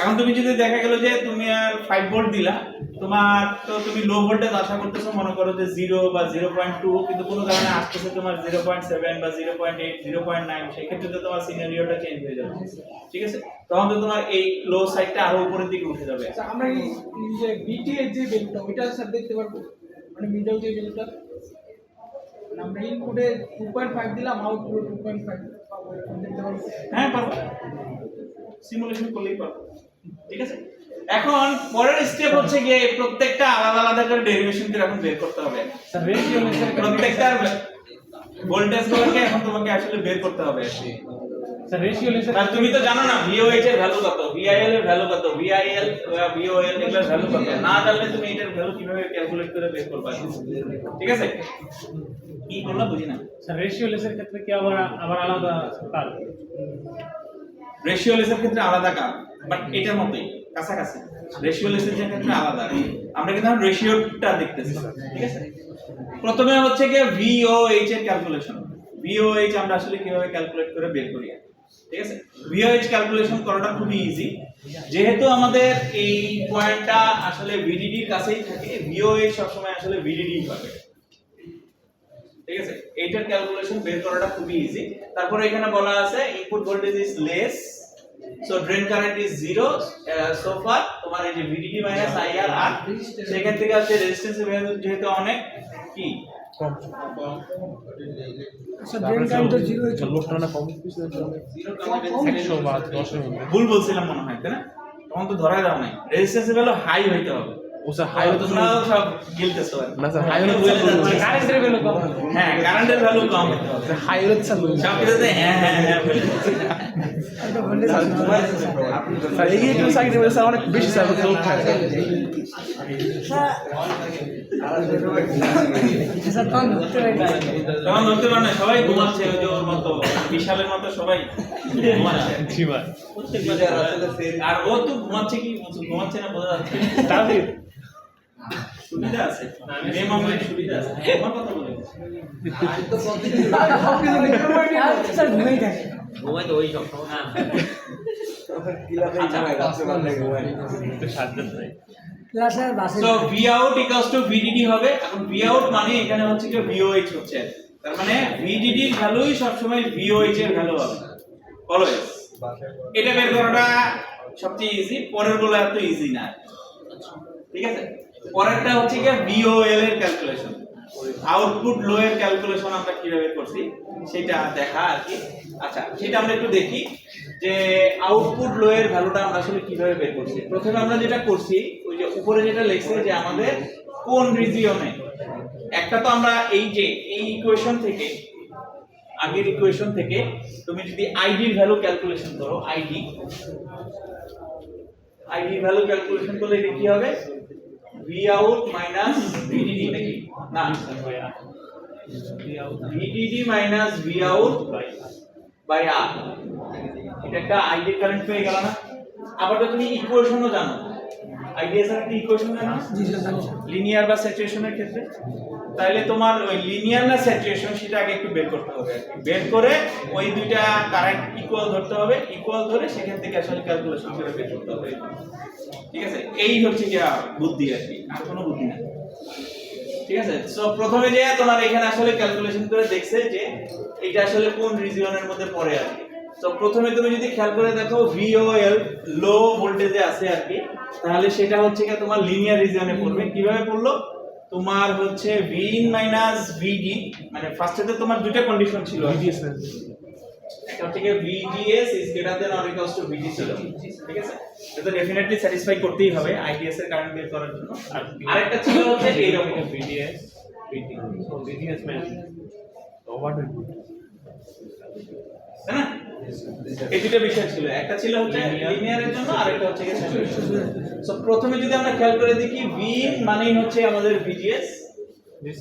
এখন তুমি যদি দেখা গেল যে তুমি আর 5 ভোল্ট দিলা, তোমার তো তুমি লো ভোল্টেজ আশা করতেছো, মনে করো যে 0 বা 0.2, কিন্তু কোনো কারণে আসতেছে তোমার 0.7 বা 0.8 0.9, সেই ক্ষেত্রে তো তোমার সিনারিওটা চেঞ্জ হয়ে যাবে। ঠিক আছে, তখন তো তোমার এই লো সাইডটা আরো উপরের দিকে উঠে যাবে। আচ্ছা, আমরা এই যে বিটি এর যে ভ্যালুটা ওইটা স্যার দেখতে পারবো, মানে মিডল যে ভ্যালুটা আমরা ইনপুটে 2.5 দিলাম, আউটপুট 2.5 পাবো, এরকম দেখতে পারবো? হ্যাঁ, পারবো, সিমুলেশন করলেই পারবো। ঠিক আছে, এখন পরের স্টেপ হচ্ছে গিয়ে প্রত্যেকটা আলাদা আলাদা করে ডেরিভেশন করে এখন বের করতে হবে। স্যার রেশিও প্রত্যেকটার ভোল্টেজগুলোকে এখন তোমাকে আসলে বের করতে হবে। স্যার রেশিও লেসার আর তুমি তো জানো না VOH এর ভ্যালু কত, VIL এর ভ্যালু কত, VIL VOL এর ভ্যালু কত, না জানলে তুমি এটার ভ্যালু কিভাবে ক্যালকুলেট করে বের করবে। ঠিক আছে, কি বললা বুঝি না। স্যার রেশিও লেসের ক্ষেত্রে কি আবার আলাদা কাজ? রেশিও লেসের ক্ষেত্রে আলাদা কাজ, বাট এটার মতই কাছাকাছি। রেশিও লেসের ক্ষেত্রে আলাদা, আমরা কিন্তু এখন রেশিওটা দেখতেছি। ঠিক আছে, প্রথমে হচ্ছে কি VOH এর ক্যালকুলেশন। VOH আমরা আসলে কিভাবে ক্যালকুলেট করে বের করি। ঠিক আছে, VOH ক্যালকুলেশন করাটা খুবই ইজি, যেহেতু আমাদের এই পয়েন্টটা আসলে VDD এর কাছেই থাকে, VOH সব সময় আসলে VDD পাবে। ঠিক আছে, এইটার ক্যালকুলেশন বের করাটা খুবই ইজি। তারপরে এখানে বলা আছে input voltage is less, so drain current is 0, so far তোমার এই যে VDD মাইনাস IR, আর সেখান থেকে আছে রেজিস্ট্যান্সের ভ্যালু যেহেতু অনেক কি কম। আচ্ছা, ড্রেন কারেন্ট তো 0 হচ্ছে, লোডটা না কম কিছু 100 বা 10 এর মধ্যে। ভুল বলছিলাম মনে হয়, তাই না? তখন তো ধরা দাও নাই, রেজিস্ট্যান্সের ভ্যালু হাই হইতে হবে। ও স্যার হাই হতে তোমরা সব গিলতেছো না স্যার, হাই হলে কারেন্টের ভ্যালু কম। হ্যাঁ, কারেন্টের ভ্যালু কম হতে হবে। হাই হলে স্যার সব কিছুতে হ্যাঁ হ্যাঁ হ্যাঁ বলে। এটা ভোল্টেজ স্যার এই একটু সাইডে বলে স্যার অনেক বেশি স্যার লোড খায়। স্যার তখন ধরতে পারি না। তখন ধরতে পারে না, সবাই ঘুমাচ্ছে, ওই যে ওর মতো বিশালের মতো সবাই ঘুমাচ্ছে। জি ভাই। আর ও তো ঘুমাচ্ছে কি ঘুমাচ্ছে না বোঝা যাচ্ছে না। তাহলে সুবিধা আছে, মেয়ে মামলায় সুবিধা আছে। আমার কথা বলে স্যার ঘুমেই থাকে। ঘুমাই তো ওই সব সময়। ক্লাসের বাসে সো Vout VDD হবে। এখন Vout মানে এখানে হচ্ছে কি VOH হচ্ছে, তার মানে VDD এর ভ্যালুই সব সময় VOH এর ভ্যালু হবে অলওয়েজ। এটা বের করাটা সবচেয়ে ইজি, পরের গুলো এত ইজি না। ঠিক আছে, পরেরটা হচ্ছে কি বিওএল এর ক্যালকুলেশন, আউটপুট লো এর ক্যালকুলেশন আমরা কিভাবে করছি সেটা দেখা আর কি। আচ্ছা সেটা আমরা একটু দেখি যে আউটপুট লো এর ভ্যালুটা আমরা আসলে কিভাবে বের করছি। প্রথমে আমরা যেটা করছি ওই যে উপরে যেটা লেখছে যে আমাদের কোন রিজিয়নে, একটা তো আমরা এই যে এই ইকুয়েশন থেকে, আগের ইকুয়েশন থেকে তুমি যদি আইডির ভ্যালু ক্যালকুলেশন করো, আইডি ভ্যালু ক্যালকুলেশন করলে এটা কি হবে, ভি আউট মাইনাস ভিডিডি নাকি না, VDD minus V out by R, এটা একটা আইডি কারেন্ট পেয়ে গেল না। আবার তো তুমি ইকুয়েশনও জানো, আইডিএস এর একটা ইকুয়েশন জানো লিনিয়ার বা স্যাচুরেশনের ক্ষেত্রে, তাহলে তোমার ওই লিনিয়ার না স্যাচুরেশন সেটা আগে একটু বের করতে হবে, বের করে ওই দুইটা কারেন্ট ইকুয়াল ধরতে হবে, ইকুয়াল ধরে সেখান থেকে আসলে ক্যালকুলেশন করে বের করতে হবে। ঠিক আছে, এই হচ্ছে কি বুদ্ধি আর কি, আর কোনো বুদ্ধি না। ঠিক আছে, সো প্রথমে যে তোমার এখানে আসলে ক্যালকুলেশন করে দেখছে যে এটা আসলে কোন রিজিয়নের মধ্যে পড়ে আর কি। তো প্রথমে তুমি যদি খেয়াল করে দেখো ভিওএল লো ভোল্টেজে আছে আর কি, তাহলে সেটা হচ্ছে কি তোমার লিনিয়ার রিজিয়নে পড়বে। কিভাবে পড়লো, তোমার হচ্ছে ভিন মাইনাস ভিডি, মানে ফার্স্টেতে তোমার দুইটা কন্ডিশন ছিল, একটা হচ্ছে কি VGS is greater than or equals to VD ছিল। ঠিক আছে, এটা ডেফিনেটলি স্যাটিসফাই করতেই হবে আইডিএস এর কারেন্ট বের করার জন্য। আর আরেকটা ছিল হচ্ছে এইরকম ভিডিএস ভিডি, সো ভিজিএস মানে ওভার দ্য গুড, তাই না? এই দুটো বিষয় ছিল, একটা ছিল হচ্ছে লিনিয়ারের জন্য, আরেকটা হচ্ছে স্যাচুরেশন। সো প্রথমে যদি আমরা খেয়াল করে দেখি ভি মানেই হচ্ছে আমাদের ভিজিএস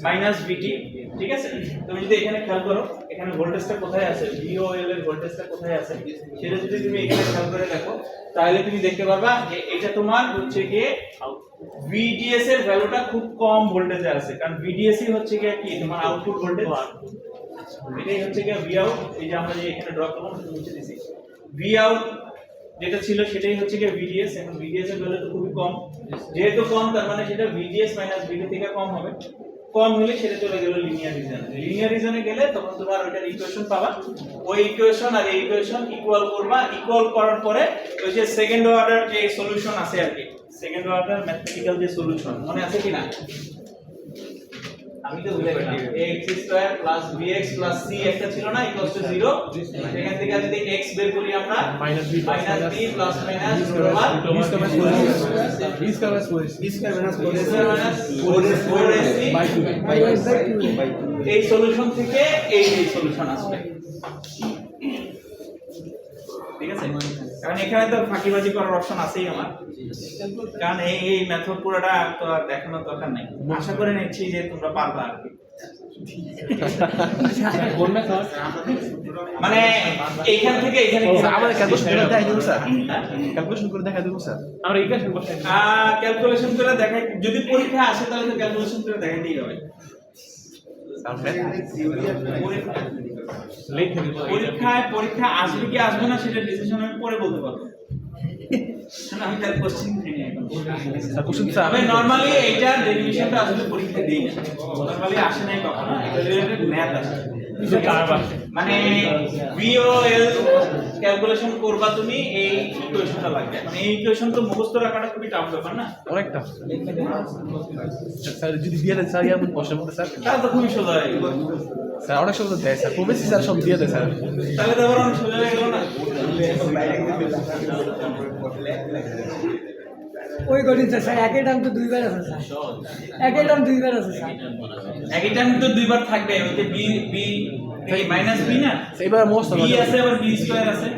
মাইনাস ভিটি। ঠিক আছে, তুমি যদি এখানে খেয়াল করো এখানে ভোল্টেজটা কোথায় আছে, ভিওএল এর ভোল্টেজটা কোথায় আছে সেটা যদি তুমি এখানে খেয়াল করে দেখো তাহলে তুমি দেখতে পারবা যে এটা তোমার হচ্ছে কি ভিডিএস এর ভ্যালুটা খুব কম ভোল্টেজে আছে, কারণ ভিডিএস ই হচ্ছে কি তোমার আউটপুট ভোল্টেজ, এটাই হচ্ছে কি ভি আউট। এই যে আমরা যে এখানে ড্র করলাম নিচে দিছি ভি আউট যেটা ছিল সেটাই হচ্ছে কি ভিডিএস। এখন ভিডিএস এর ভ্যালু তো খুবই কম, যেহেতু কম তার মানে সেটা ভিজিএস মাইনাস ভিডি থেকে কম হবে, কম হলে সেটা চলে গেল লিনিয়ার রিজনে। লিনিয়ার রিজনে গেলে তখন তোমার ওইটার ইকুয়েশন পাবা, ওই ইকুয়েশন আর এই ইকুয়েশন ইকুয়াল করবা, ইকুয়াল করার পরে ওই যে সেকেন্ড অর্ডার যে সলিউশন আছে আর কি, সেকেন্ড অর্ডার ম্যাথমেটিক্যাল যে সলিউশন মনে আছে কিনা, আমি তো ভুলে গেলাম, ax square plus bx plus c একটা ছিল না ইকুয়ালস টু 0, সেখান থেকে যদি x বের করি আমরা মাইনাস b প্লাস মাইনাস বরাবর b square minus 4ac by 2, এই সলিউশন থেকে এই সলিউশন আসবে। ঠিক আছে, কারণ এখানে তো ফাঁকিবাজি করার অপশন আছেই আমার, কারণ এই মেথড পুরোটা তো আর দেখানোর দরকার নাই। আশা করে নিচ্ছি যে তোমরা পারবা আর কি। মানে এইখান থেকে এখানে আমাদের ক্যালকুলেশন করে দেখাই দেবো স্যার, ক্যালকুলেশন করে দেখাই দেবো স্যার, আমরা ইকুয়েশন বসাই ক্যালকুলেশন করে দেখাই, যদি পরীক্ষা আসে তাহলে তো ক্যালকুলেশন করে দেখাইতেই হবে। পরীক্ষা আসবে কি আসবে না সেটা ডিসিশন আমি পরে বলতে পারবো, আমি তার কোশ্চেন দিই এখন। তবে নরমালি এইটা ডেরিভেশনটা আসলে পরীক্ষা দেই না, নরমালি আসে নাই কখনো, এটা রিলেটেড ম্যাথ আছে, মানে ভিওএল ক্যালকুলেশন করবা তুমি এই ইকুয়েশনটা লাগবে। এখন এই ইকুয়েশন তো মুখস্থ রাখাটা খুবই টাফ ব্যাপার না, অনেকটা স্যার যদি দিয়ে দেন স্যার এমন প্রশ্নের মধ্যে স্যার, তাহলে তো খুবই সোজা হয়ে গেল স্যার, অনেক সময় দেয় স্যার, প্রবেশি স্যার সব দিয়ে দেয় স্যার, তাহলে তো আবার অনেক সোজা হয়ে গেল না। ওই কঠিন স্যার, একই টার্ম তো দুইবার আছে স্যার, একই টার্ম দুইবার আছে স্যার, একই টাইম তো দুইবার থাকবে, ওই যে বি বি মাইনাস বি না, এবার মোস্ট বি আছে আবার বি স্কয়ার আছে,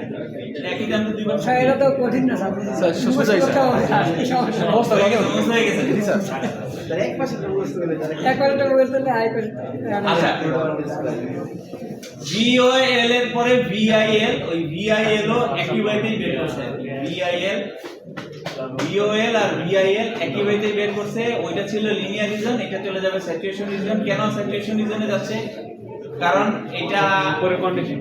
একই টাইম তো দুইবার স্যার এটা তো কঠিন না স্যার, স্যার সুস্থ যাই স্যার, মোস্ট হয়ে গেছে। জি স্যার, একবার তো বলতে আই করে। আচ্ছা, ভিওএল এর পরে ভিআইএল, ওই ভিআইএল ও একই ওয়েতেই বের করছে, ভিওএল আর ভিআইএল একই ওয়েতেই বের করছে। ওইটা ছিল লিনিয়ার রিজন, এটা চলে যাবে স্যাচুরেশন রিজন। কেন স্যাচুরেশন রিজনে যাচ্ছে, কারণ এটা উপরে কন্ডিশন,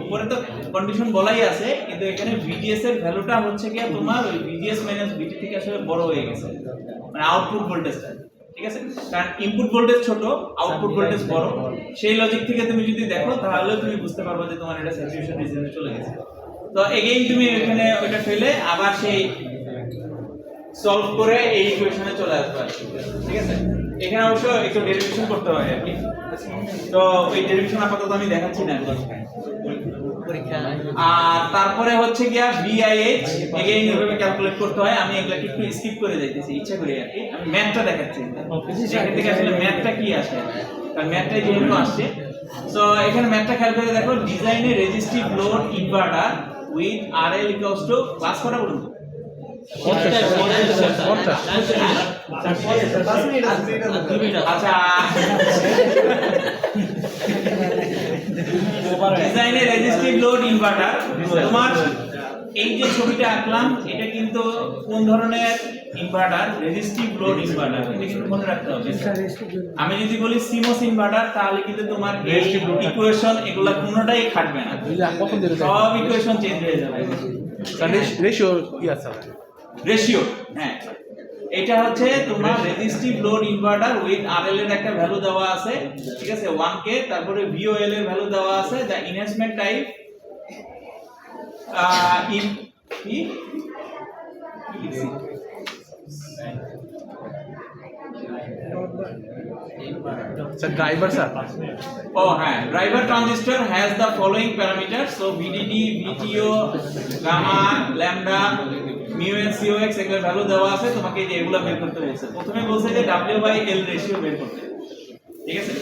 উপরে তো কন্ডিশন বলাই আছে, কিন্তু এখানে ভিজিএস এর ভ্যালুটা হচ্ছে কি তোমার ওই ভিজিএস মাইনাস ভিটি থেকে আসলে বড় হয়ে গেছে, মানে আউটপুট ভোল্টেজটা। ঠিক আছে, কারণ ইনপুট ভোল্টেজ ছোট, আউটপুট ভোল্টেজ বড়, সেই লজিক থেকে তুমি যদি দেখো তাহলে তুমি বুঝতে পারবে যে তোমার এটা স্যাচুরেশন রিজনে চলে গেছে। তো এগেইন তুমি এখানে ওইটা ফেলে আবার সেই সলভ করে এই ইকুয়েশনে চলে আসবে আর কি। ঠিক আছে, এখানে অবশ্য একটু ডেরিভেশন করতে হয় আর কি। তো ওই ডেরিভেশন আপাতত আমি দেখাচ্ছি না আর কি। আর তারপরে হচ্ছে গিয়া VIH এগেইন এভাবে ক্যালকুলেট করতে হয়। আমি এগুলা একটু স্কিপ করে যাইতেছি ইচ্ছা করে আর কি। আমি ম্যাথটা দেখাচ্ছি এখান থেকে আসলে ম্যাথটা কি আসে, কারণ ম্যাথটাই যেহেতু আসছে। সো এখানে ম্যাথটা খেয়াল করে দেখো, ডিজাইনে resistive load inverter with RL equals to class করা বলুন তো। আচ্ছা, ডিজাইনে রেজিস্টিভ লোড ইনভার্টার, তোমার এই যে ছবিটা আঁকলাম এটা কিন্তু কোন ধরনের ইনভার্টার? Resistive load inverter. এটা কিন্তু মনে রাখতে হবে। আমি যদি বলি সিমোস ইনভার্টার তাহলে কিন্তু তোমার এই ইকুয়েশন এগুলা কোনোটাই খাটবে না, সব ইকুয়েশন চেঞ্জ হয়ে যাবে। রেশিও কি আছে? রেশিও, হ্যাঁ, এটা হচ্ছে তোমার resistive load inverter with RL এর একটা ভ্যালু দেওয়া আছে, ঠিক আছে 1K, তারপরে VOL এর ভ্যালু দেওয়া আছে, দ্য এনহ্যান্সমেন্ট টাইপ ইন কি স্যার ড্রাইভার স্যার। Oh, হ্যাঁ, driver transistor has the following parameter, so VDD, VTO, gamma, lambda, mu and COX এগুলোর ভ্যালু দেওয়া আছে। তোমাকে এই যে এগুলা বের করতে বলছে। প্রথমে বলছে যে W/L রেশিও বের করতে, ঠিক আছে।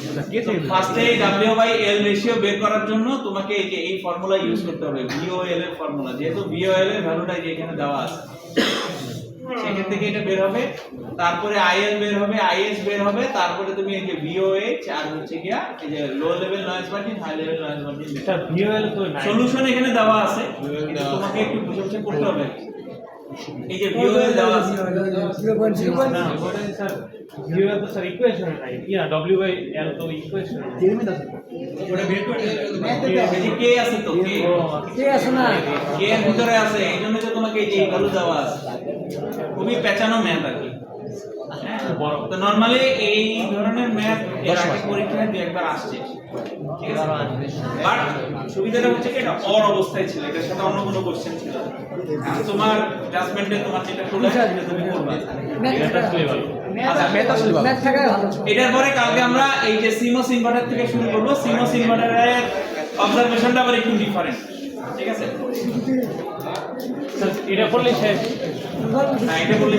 ফার্স্টে W/L রেশিও বের করার জন্য তোমাকে এই যে এই ফর্মুলা ইউজ করতে হবে, VOL এর ফর্মুলা। যেহেতু VOL এর ভ্যালুটা যে এখানে দেওয়া আছে সেখান থেকে এটা বের হবে, তারপরে IL বের হবে, IS বের হবে, তারপরে তুমি এই যে VOH আর হচ্ছে গিয়া এই যে low level noise margin, high level noise margin. Sir VOL তো নাই। সলিউশন এখানে দেওয়া আছে, কিন্তু তোমাকে একটু বুঝে বুঝে করতে হবে। এই যে VOL দেওয়া আছে, না ওটাই স্যার ভিওএল তো স্যার ইকুয়েশন নাই। ইয়া ডব্লিউ/এল তো ইকুয়েশন নাই। ওটা বের করে এই যে K আছে তো K, কে আছে না? K এর ভিতরে আছে, এই জন্য তো তোমাকে এই যে ভ্যালু দেওয়া আছে। খুবই পেঁচানো ম্যাথ আর কি। হ্যাঁ, তো নরমালি এই ধরনের ম্যাথ এর আগে পরীক্ষায় দু একবার আসছে, ঠিক আছে। বাট সুবিধাটা হচ্ছে কি এটা অর অবস্থায় ছিল, এটার সাথে অন্য কোনো কোশ্চেন ছিল না। আর তোমার জাজমেন্টে তোমার যেটা খুলে সেটা তুমি করবে। এটা আসলে ভালো। আচ্ছা, ম্যাথ আসলে ভালো। ম্যাথ থাকাই ভালো। এটার পরে কালকে আমরা এই যে সিমোস ইনভার্টার থেকে শুরু করব। সিমোস ইনভার্টারের অবজারভেশনটা আবার একটু ডিফারেন্ট, ঠিক আছে। স্যার এটা করলে শেষ। হ্যাঁ, এটা বললি